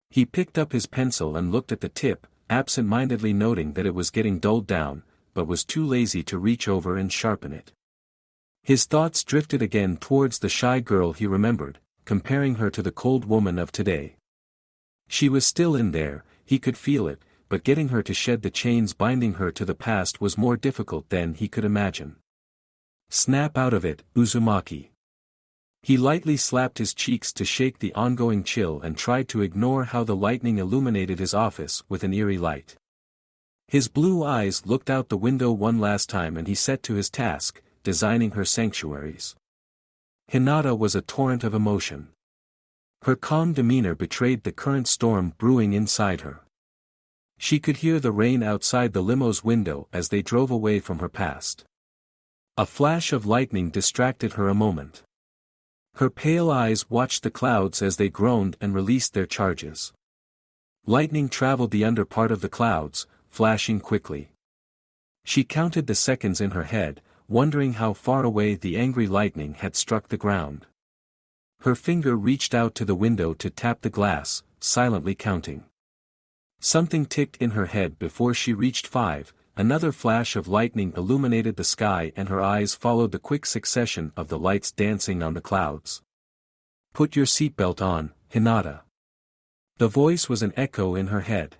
[SPEAKER 1] He picked up his pencil and looked at the tip, absent-mindedly noting that it was getting dulled down, but was too lazy to reach over and sharpen it. His thoughts drifted again towards the shy girl he remembered, comparing her to the cold woman of today. She was still in there, he could feel it, but getting her to shed the chains binding her to the past was more difficult than he could imagine. Snap out of it, Uzumaki. He lightly slapped his cheeks to shake the ongoing chill and tried to ignore how the lightning illuminated his office with an eerie light. His blue eyes looked out the window one last time and he set to his task, designing her sanctuaries. Hinata was a torrent of emotion. Her calm demeanor betrayed the current storm brewing inside her. She could hear the rain outside the limo's window as they drove away from her past. A flash of lightning distracted her a moment. Her pale eyes watched the clouds as they groaned and released their charges. Lightning traveled the under part of the clouds, flashing quickly. She counted the seconds in her head, wondering how far away the angry lightning had struck the ground. Her finger reached out to the window to tap the glass, silently counting. Something ticked in her head before she reached 5, another flash of lightning illuminated the sky and her eyes followed the quick succession of the lights dancing on the clouds. "Put your seatbelt on, Hinata." The voice was an echo in her head.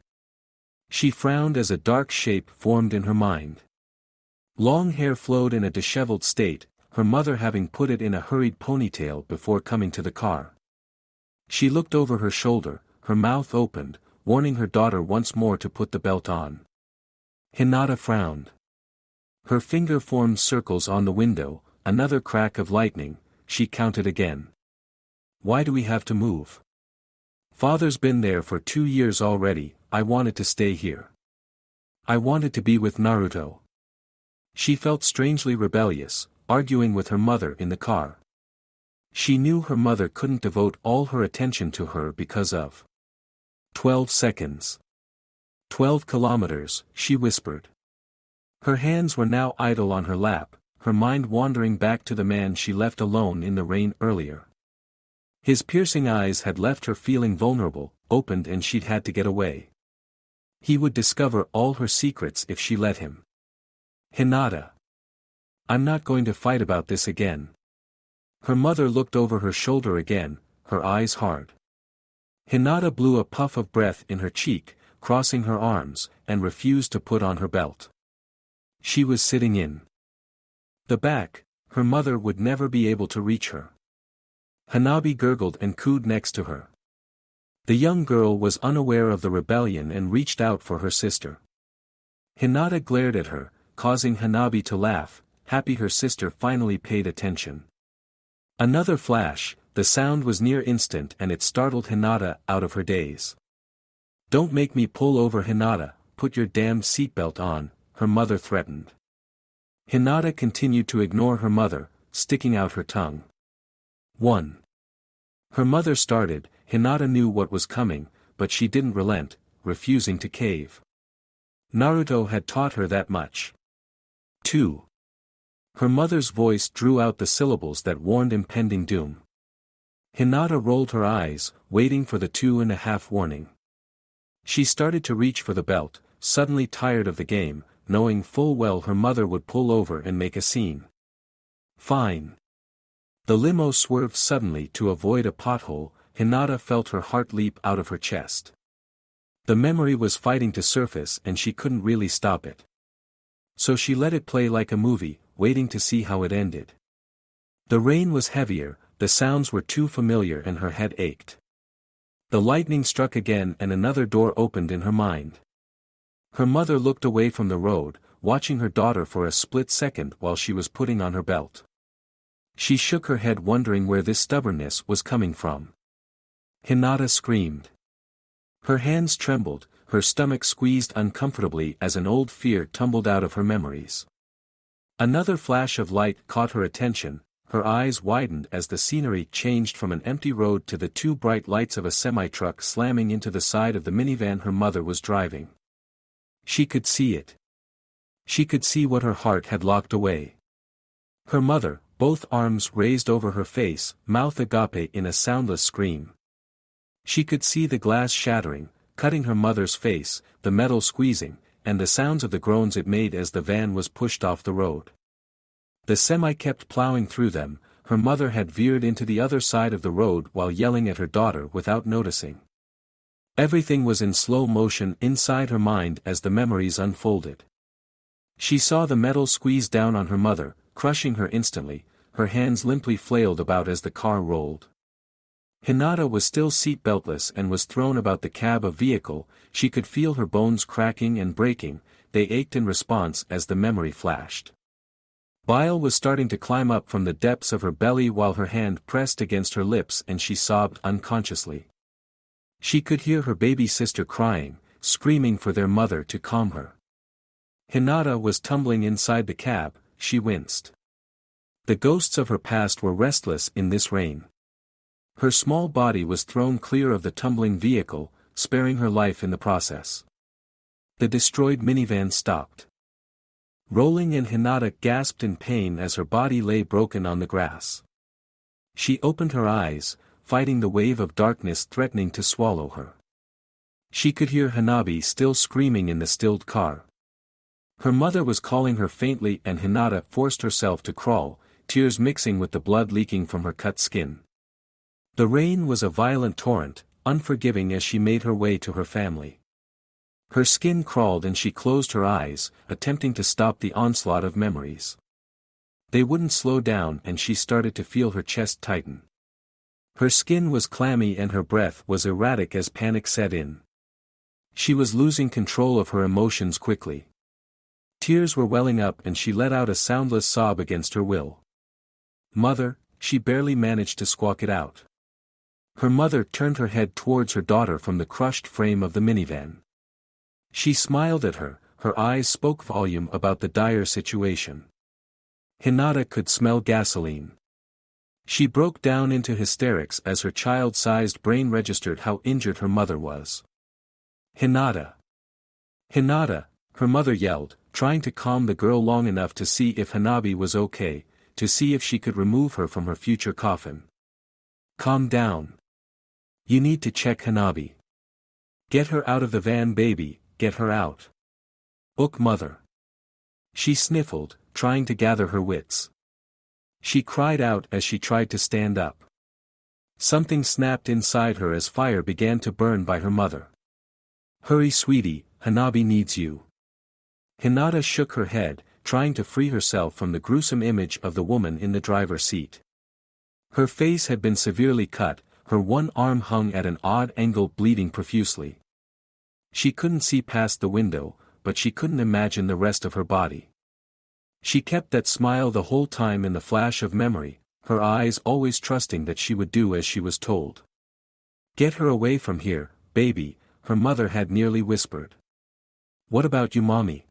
[SPEAKER 1] She frowned as a dark shape formed in her mind. Long hair flowed in a disheveled state, her mother having put it in a hurried ponytail before coming to the car. She looked over her shoulder, her mouth opened, warning her daughter once more to put the belt on. Hinata frowned. Her finger formed circles on the window, another crack of lightning, she counted again. "Why do we have to move? Father's been there for 2 years already, I wanted to stay here. I wanted to be with Naruto." She felt strangely rebellious, arguing with her mother in the car. She knew her mother couldn't devote all her attention to her because of 12 seconds. 12 kilometers, she whispered. Her hands were now idle on her lap, her mind wandering back to the man she left alone in the rain earlier. His piercing eyes had left her feeling vulnerable, opened, and she'd had to get away. He would discover all her secrets if she let him. "Hinata. I'm not going to fight about this again." Her mother looked over her shoulder again, her eyes hard. Hinata blew a puff of breath in her cheek, crossing her arms, and refused to put on her belt. She was sitting in the back, her mother would never be able to reach her. Hanabi gurgled and cooed next to her. The young girl was unaware of the rebellion and reached out for her sister. Hinata glared at her, causing Hanabi to laugh, happy her sister finally paid attention. Another flash, the sound was near instant and it startled Hinata out of her daze. "Don't make me pull over, Hinata, put your damn seatbelt on," her mother threatened. Hinata continued to ignore her mother, sticking out her tongue. 1. Her mother started, Hinata knew what was coming, but she didn't relent, refusing to cave. Naruto had taught her that much. 2. Her mother's voice drew out the syllables that warned impending doom. Hinata rolled her eyes, waiting for the 2.5 warning. She started to reach for the belt, suddenly tired of the game, knowing full well her mother would pull over and make a scene. Fine. The limo swerved suddenly to avoid a pothole. Hinata felt her heart leap out of her chest. The memory was fighting to surface and she couldn't really stop it. So she let it play like a movie, waiting to see how it ended. The rain was heavier, the sounds were too familiar and her head ached. The lightning struck again and another door opened in her mind. Her mother looked away from the road, watching her daughter for a split second while she was putting on her belt. She shook her head wondering where this stubbornness was coming from. Hinata screamed. Her hands trembled, her stomach squeezed uncomfortably as an old fear tumbled out of her memories. Another flash of light caught her attention, her eyes widened as the scenery changed from an empty road to the two bright lights of a semi-truck slamming into the side of the minivan her mother was driving. She could see it. She could see what her heart had locked away. Her mother, both arms raised over her face, mouth agape in a soundless scream. She could see the glass shattering, cutting her mother's face, the metal squeezing, and the sounds of the groans it made as the van was pushed off the road. The semi kept plowing through them, her mother had veered into the other side of the road while yelling at her daughter without noticing. Everything was in slow motion inside her mind as the memories unfolded. She saw the metal squeeze down on her mother, crushing her instantly, her hands limply flailed about as the car rolled. Hinata was still seatbeltless and was thrown about the cab of vehicle. She could feel her bones cracking and breaking, they ached in response as the memory flashed. Bile was starting to climb up from the depths of her belly while her hand pressed against her lips and she sobbed unconsciously. She could hear her baby sister crying, screaming for their mother to calm her. Hinata was tumbling inside the cab, she winced. The ghosts of her past were restless in this rain. Her small body was thrown clear of the tumbling vehicle, sparing her life in the process. The destroyed minivan stopped. Rolling and Hinata gasped in pain as her body lay broken on the grass. She opened her eyes, fighting the wave of darkness threatening to swallow her. She could hear Hanabi still screaming in the stilled car. Her mother was calling her faintly and Hinata forced herself to crawl, tears mixing with the blood leaking from her cut skin. The rain was a violent torrent, unforgiving as she made her way to her family. Her skin crawled and she closed her eyes, attempting to stop the onslaught of memories. They wouldn't slow down and she started to feel her chest tighten. Her skin was clammy and her breath was erratic as panic set in. She was losing control of her emotions quickly. Tears were welling up and she let out a soundless sob against her will. "Mother," she barely managed to squawk it out. Her mother turned her head towards her daughter from the crushed frame of the minivan. She smiled at her, her eyes spoke volume about the dire situation. Hinata could smell gasoline. She broke down into hysterics as her child-sized brain registered how injured her mother was. "Hinata! Hinata!" her mother yelled, trying to calm the girl long enough to see if Hanabi was okay, to see if she could remove her from her future coffin. "Calm down. You need to check Hanabi. Get her out of the van, baby, get her out. Ook mother." She sniffled, trying to gather her wits. She cried out as she tried to stand up. Something snapped inside her as fire began to burn by her mother. "Hurry, sweetie, Hanabi needs you." Hinata shook her head, trying to free herself from the gruesome image of the woman in the driver's seat. Her face had been severely cut, her one arm hung at an odd angle bleeding profusely. She couldn't see past the window, but she couldn't imagine the rest of her body. She kept that smile the whole time in the flash of memory, her eyes always trusting that she would do as she was told. "Get her away from here, baby," her mother had nearly whispered. "What about you, mommy?"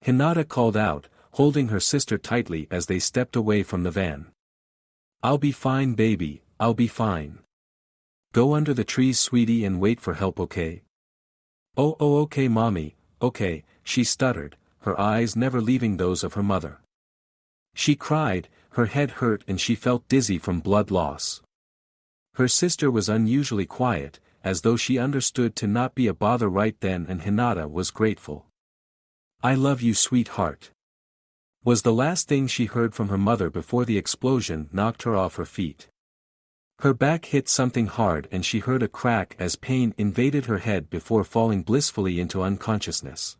[SPEAKER 1] Hinata called out, holding her sister tightly as they stepped away from the van. "I'll be fine, baby, I'll be fine. Go under the trees, sweetie, and wait for help, okay?" Oh, okay, mommy, okay," she stuttered, her eyes never leaving those of her mother. She cried, her head hurt and she felt dizzy from blood loss. Her sister was unusually quiet, as though she understood to not be a bother right then, and Hinata was grateful. "I love you, sweetheart," was the last thing she heard from her mother before the explosion knocked her off her feet. Her back hit something hard and she heard a crack as pain invaded her head before falling blissfully into unconsciousness.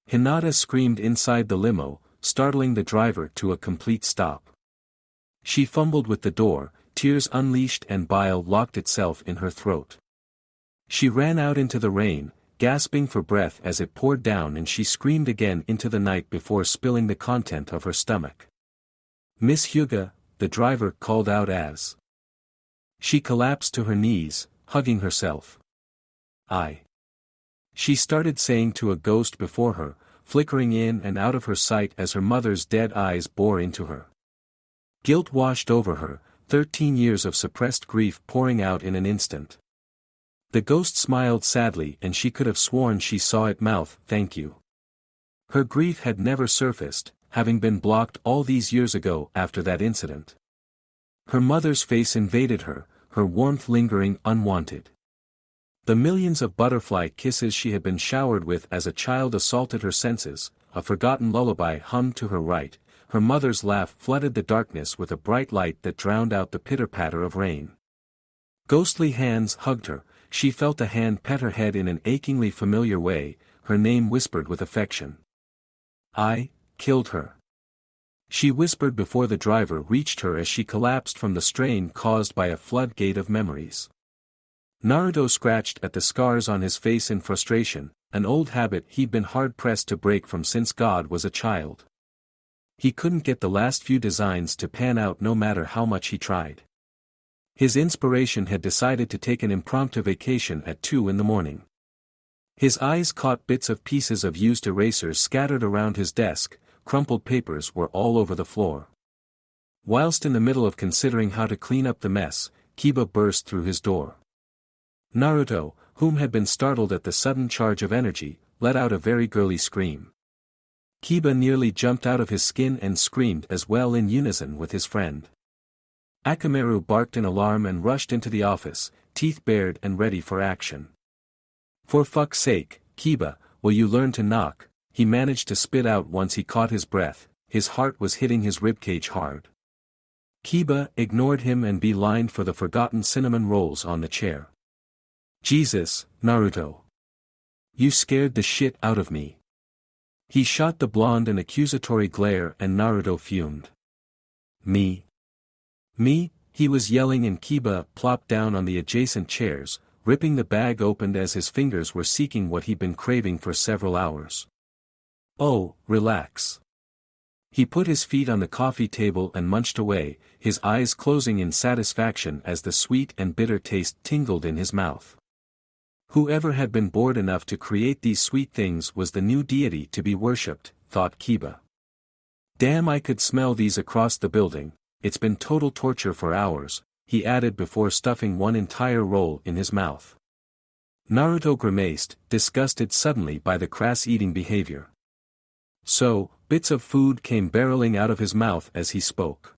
[SPEAKER 1] Hinata screamed inside the limo, startling the driver to a complete stop. She fumbled with the door, tears unleashed and bile locked itself in her throat. She ran out into the rain, gasping for breath as it poured down, and she screamed again into the night before spilling the content of her stomach. "Miss Hyuga," the driver called out as she collapsed to her knees, hugging herself. She started saying to a ghost before her, flickering in and out of her sight as her mother's dead eyes bore into her. Guilt washed over her, 13 years of suppressed grief pouring out in an instant. The ghost smiled sadly and she could have sworn she saw it mouth, "Thank you." Her grief had never surfaced, having been blocked all these years ago after that incident. Her mother's face invaded her, her warmth lingering unwanted. The millions of butterfly kisses she had been showered with as a child assaulted her senses, a forgotten lullaby hummed to her right, her mother's laugh flooded the darkness with a bright light that drowned out the pitter-patter of rain. Ghostly hands hugged her, she felt a hand pet her head in an achingly familiar way, her name whispered with affection. "I killed her," she whispered before the driver reached her as she collapsed from the strain caused by a floodgate of memories. Naruto scratched at the scars on his face in frustration, an old habit he'd been hard-pressed to break from since God was a child. He couldn't get the last few designs to pan out no matter how much he tried. His inspiration had decided to take an impromptu vacation at 2 in the morning. His eyes caught bits of pieces of used erasers scattered around his desk, crumpled papers were all over the floor. Whilst in the middle of considering how to clean up the mess, Kiba burst through his door. Naruto, whom had been startled at the sudden charge of energy, let out a very girly scream. Kiba nearly jumped out of his skin and screamed as well in unison with his friend. Akamaru barked in alarm and rushed into the office, teeth bared and ready for action. "For fuck's sake, Kiba, will you learn to knock?" he managed to spit out once he caught his breath, his heart was hitting his ribcage hard. Kiba ignored him and beelined for the forgotten cinnamon rolls on the chair. "Jesus, Naruto. You scared the shit out of me." He shot the blonde an accusatory glare and Naruto fumed. Me, he was yelling, and Kiba plopped down on the adjacent chairs, ripping the bag open as his fingers were seeking what he'd been craving for several hours. "Oh, relax." He put his feet on the coffee table and munched away, his eyes closing in satisfaction as the sweet and bitter taste tingled in his mouth. Whoever had been bored enough to create these sweet things was the new deity to be worshipped, thought Kiba. Damn, I could smell these across the building. It's been total torture for hours, he added before stuffing one entire roll in his mouth. Naruto grimaced, disgusted suddenly by the crass eating behavior. So, bits of food came barreling out of his mouth as he spoke.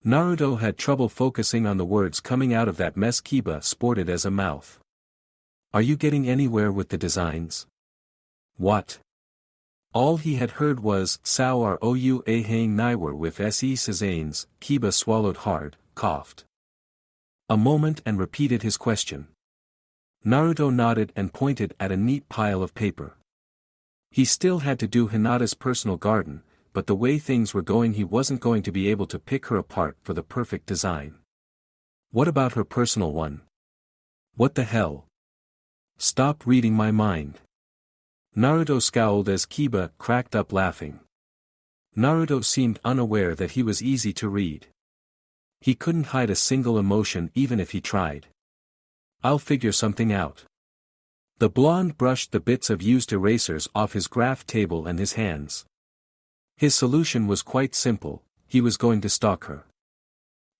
[SPEAKER 1] Naruto had trouble focusing on the words coming out of that mess Kiba sported as a mouth. "Are you getting anywhere with the designs?" "What?" All he had heard was, "Sao are ou a hang niwer with se sazanes." Kiba swallowed hard, coughed a moment and repeated his question. Naruto nodded and pointed at a neat pile of paper. He still had to do Hinata's personal garden, but the way things were going he wasn't going to be able to pick her apart for the perfect design. "What about her personal one?" "What the hell? Stop reading my mind." Naruto scowled as Kiba cracked up laughing. Naruto seemed unaware that he was easy to read. He couldn't hide a single emotion even if he tried. "I'll figure something out." The blonde brushed the bits of used erasers off his graph table and his hands. His solution was quite simple, he was going to stalk her.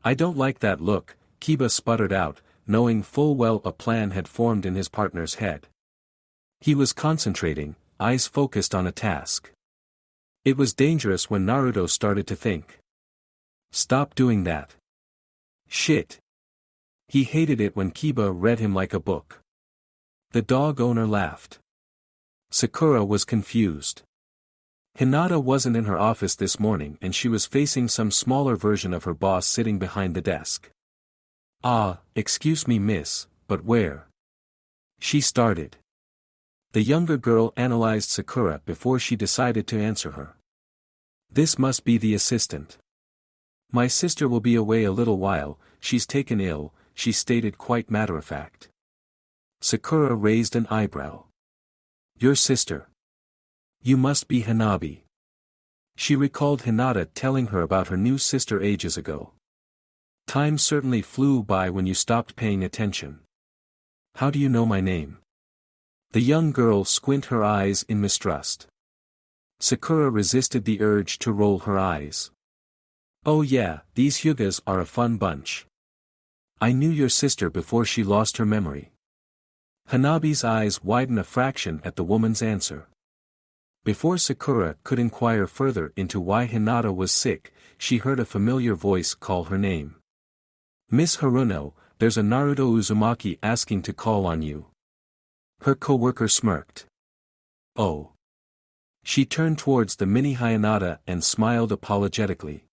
[SPEAKER 1] "I don't like that look," Kiba sputtered out, knowing full well a plan had formed in his partner's head. He was concentrating, eyes focused on a task. It was dangerous when Naruto started to think. Stop doing that. Shit. He hated it when Kiba read him like a book. The dog owner laughed. Sakura was confused. Hinata wasn't in her office this morning and she was facing some smaller version of her boss sitting behind the desk. Ah, excuse me miss, but where? She started. The younger girl analyzed Sakura before she decided to answer her. This must be the assistant. My sister will be away a little while, she's taken ill, she stated quite matter-of-fact. Sakura raised an eyebrow. Your sister. You must be Hanabi. She recalled Hinata telling her about her new sister ages ago. Time certainly flew by when you stopped paying attention. How do you know my name? The young girl squinted her eyes in mistrust. Sakura resisted the urge to roll her eyes. Oh yeah, these Hyugas are a fun bunch. I knew your sister before she lost her memory. Hanabi's eyes widened a fraction at the woman's answer. Before Sakura could inquire further into why Hinata was sick, she heard a familiar voice call her name. Miss Haruno, there's a Naruto Uzumaki asking to call on you. Her co-worker smirked. Oh. She turned towards the mini Hinata and smiled apologetically.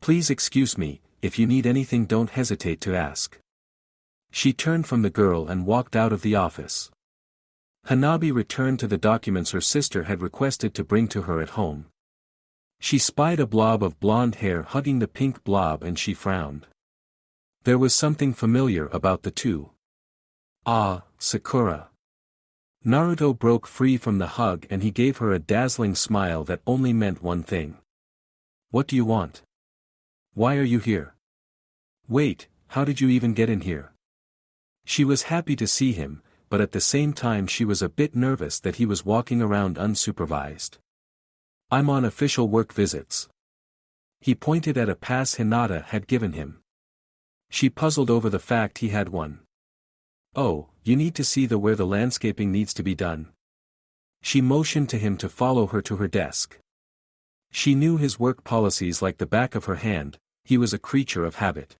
[SPEAKER 1] Please excuse me, if you need anything don't hesitate to ask. She turned from the girl and walked out of the office. Hanabi returned to the documents her sister had requested to bring to her at home. She spied a blob of blonde hair hugging the pink blob and she frowned. There was something familiar about the two. Ah, Sakura. Naruto broke free from the hug and he gave her a dazzling smile that only meant one thing. What do you want? Why are you here? Wait, how did you even get in here? She was happy to see him, but at the same time she was a bit nervous that he was walking around unsupervised. I'm on official work visits. He pointed at a pass Hinata had given him. She puzzled over the fact he had one. Oh, you need to see where the landscaping needs to be done. She motioned to him to follow her to her desk. She knew his work policies like the back of her hand, he was a creature of habit.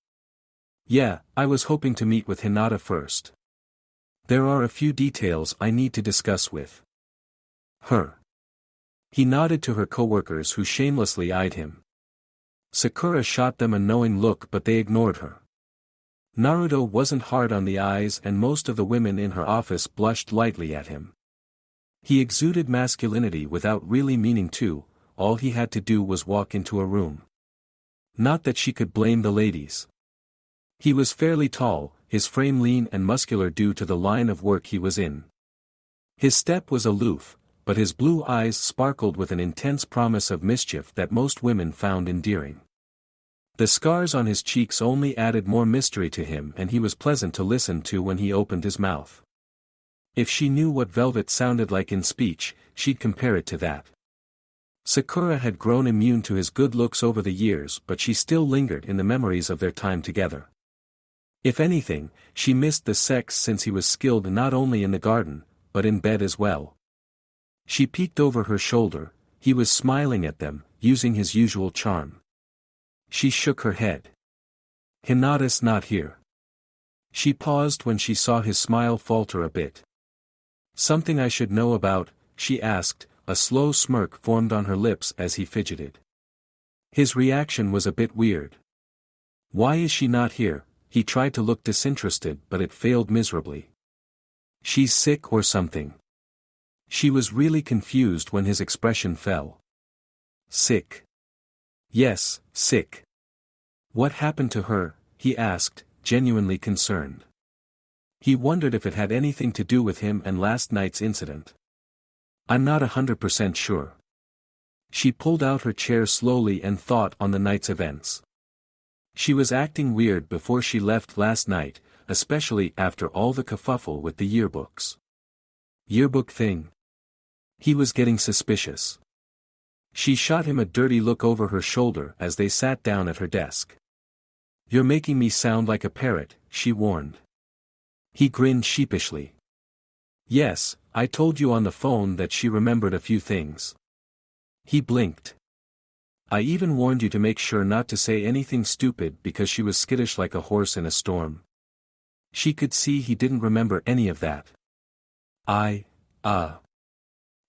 [SPEAKER 1] Yeah, I was hoping to meet with Hinata first. There are a few details I need to discuss with her. He nodded to her coworkers who shamelessly eyed him. Sakura shot them a knowing look but they ignored her. Naruto wasn't hard on the eyes and most of the women in her office blushed lightly at him. He exuded masculinity without really meaning to, all he had to do was walk into a room. Not that she could blame the ladies. He was fairly tall, his frame lean and muscular due to the line of work he was in. His step was aloof, but his blue eyes sparkled with an intense promise of mischief that most women found endearing. The scars on his cheeks only added more mystery to him and he was pleasant to listen to when he opened his mouth. If she knew what velvet sounded like in speech, she'd compare it to that. Sakura had grown immune to his good looks over the years but she still lingered in the memories of their time together. If anything, she missed the sex since he was skilled not only in the garden, but in bed as well. She peeked over her shoulder, he was smiling at them, using his usual charm. She shook her head. Hinata's not here. She paused when she saw his smile falter a bit. Something I should know about, she asked, a slow smirk formed on her lips as he fidgeted. His reaction was a bit weird. Why is she not here? He tried to look disinterested but it failed miserably. She's sick or something. She was really confused when his expression fell. Sick. Yes, sick. What happened to her? He asked, genuinely concerned. He wondered if it had anything to do with him and last night's incident. I'm not 100% sure. She pulled out her chair slowly and thought on the night's events. She was acting weird before she left last night, especially after all the kerfuffle with the yearbooks. Yearbook thing? He was getting suspicious. She shot him a dirty look over her shoulder as they sat down at her desk. You're making me sound like a parrot, she warned. He grinned sheepishly. Yes, I told you on the phone that she remembered a few things. He blinked. I even warned you to make sure not to say anything stupid because she was skittish like a horse in a storm. She could see he didn't remember any of that.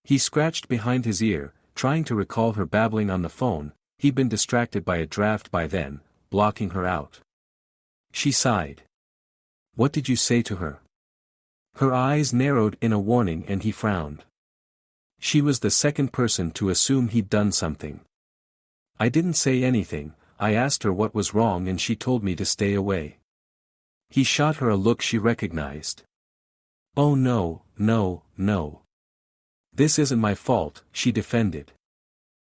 [SPEAKER 1] He scratched behind his ear, trying to recall her babbling on the phone. He'd been distracted by a draft by then, blocking her out. She sighed. What did you say to her? Her eyes narrowed in a warning and he frowned. She was the second person to assume he'd done something. I didn't say anything, I asked her what was wrong and she told me to stay away. He shot her a look she recognized. Oh no, no, no. This isn't my fault, she defended.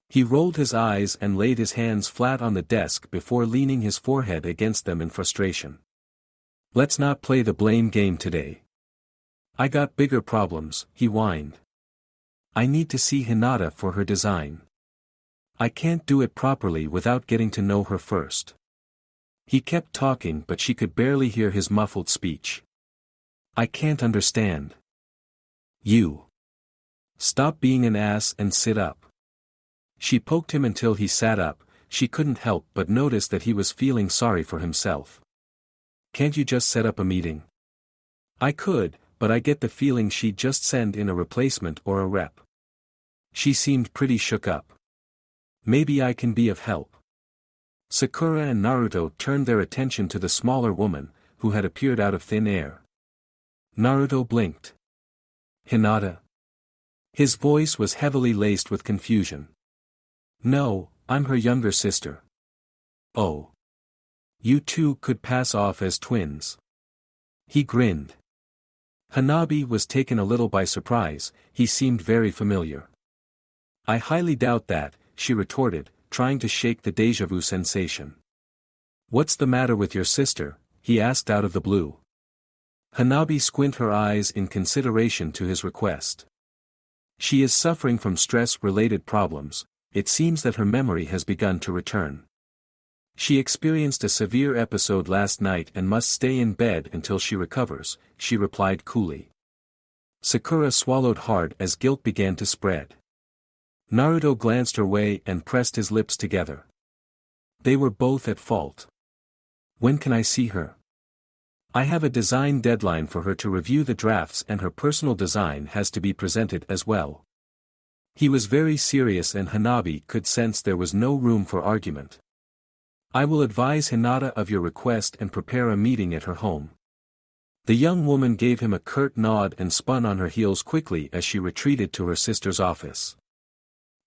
[SPEAKER 1] He rolled his eyes and laid his hands flat on the desk before leaning his forehead against them in frustration. Let's not play the blame game today. I got bigger problems, he whined. I need to see Hinata for her design. I can't do it properly without getting to know her first. He kept talking but she could barely hear his muffled speech. I can't understand. You. Stop being an ass and sit up. She poked him until he sat up. She couldn't help but notice that he was feeling sorry for himself. Can't you just set up a meeting? I could, but I get the feeling she'd just send in a replacement or a rep. She seemed pretty shook up. Maybe I can be of help. Sakura and Naruto turned their attention to the smaller woman, who had appeared out of thin air. Naruto blinked. Hinata? His voice was heavily laced with confusion. No, I'm her younger sister. Oh. You two could pass off as twins. He grinned. Hanabi was taken a little by surprise, he seemed very familiar. I highly doubt that, she retorted, trying to shake the déjà vu sensation. What's the matter with your sister? He asked out of the blue. Hanabi squinted her eyes in consideration to his request. She is suffering from stress-related problems. It seems that her memory has begun to return. She experienced a severe episode last night and must stay in bed until she recovers, she replied coolly. Sakura swallowed hard as guilt began to spread. Naruto glanced her way and pressed his lips together. They were both at fault. When can I see her? I have a design deadline for her to review the drafts and her personal design has to be presented as well. He was very serious and Hanabi could sense there was no room for argument. I will advise Hinata of your request and prepare a meeting at her home. The young woman gave him a curt nod and spun on her heels quickly as she retreated to her sister's office.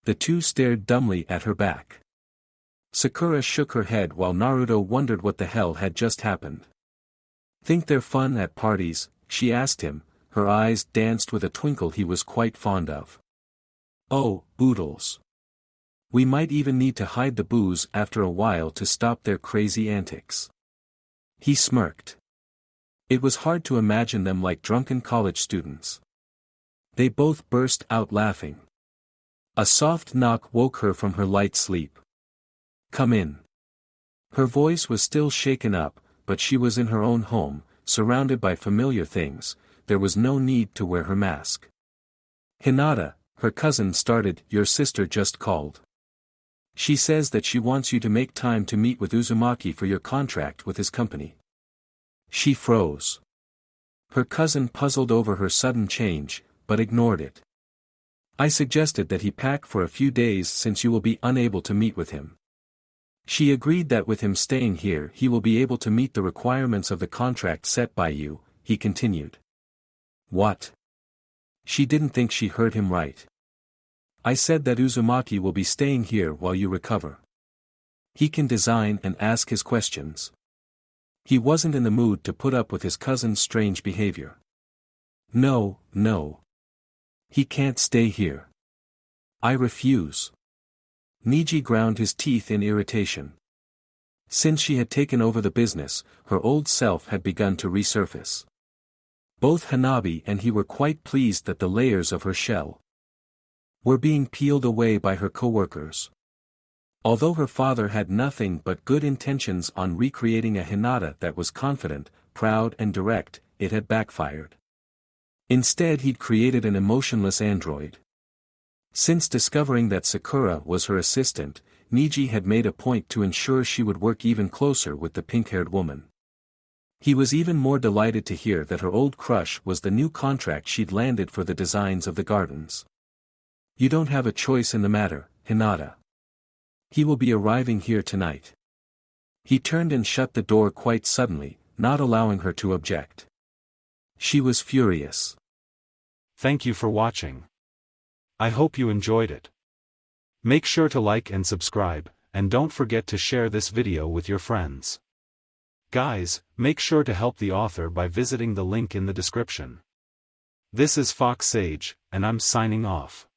[SPEAKER 1] The two stared dumbly at her back. Sakura shook her head while Naruto wondered what the hell had just happened. Think they're fun at parties? She asked him, her eyes danced with a twinkle he was quite fond of. Oh, boodles. We might even need to hide the booze after a while to stop their crazy antics. He smirked. It was hard to imagine them like drunken college students. They both burst out laughing. A soft knock woke her from her light sleep. Come in. Her voice was still shaken up, but she was in her own home, surrounded by familiar things. There was no need to wear her mask. Hinata, her cousin started, your sister just called. She says that she wants you to make time to meet with Uzumaki for your contract with his company. She froze. Her cousin puzzled over her sudden change, but ignored it. I suggested that he pack for a few days since you will be unable to meet with him. She agreed that with him staying here he will be able to meet the requirements of the contract set by you, he continued. What? She didn't think she heard him right. I said that Uzumaki will be staying here while you recover. He can design and ask his questions. He wasn't in the mood to put up with his cousin's strange behavior. No, no. He can't stay here. I refuse. Niji ground his teeth in irritation. Since she had taken over the business, her old self had begun to resurface. Both Hanabi and he were quite pleased that the layers of her shell were being peeled away by her co-workers. Although her father had nothing but good intentions on recreating a Hinata that was confident, proud and direct, it had backfired. Instead he'd created an emotionless android. Since discovering that Sakura was her assistant, Niji had made a point to ensure she would work even closer with the pink-haired woman. He was even more delighted to hear that her old crush was the new contract she'd landed for the designs of the gardens. You don't have a choice in the matter, Hinata. He will be arriving here tonight. He turned and shut the door quite suddenly, not allowing her to object. She was furious.
[SPEAKER 2] Thank you for watching. I hope you enjoyed it. Make sure to like and subscribe, and don't forget to share this video with your friends. Guys, make sure to help the author by visiting the link in the description. This is Fox Sage, and I'm signing off.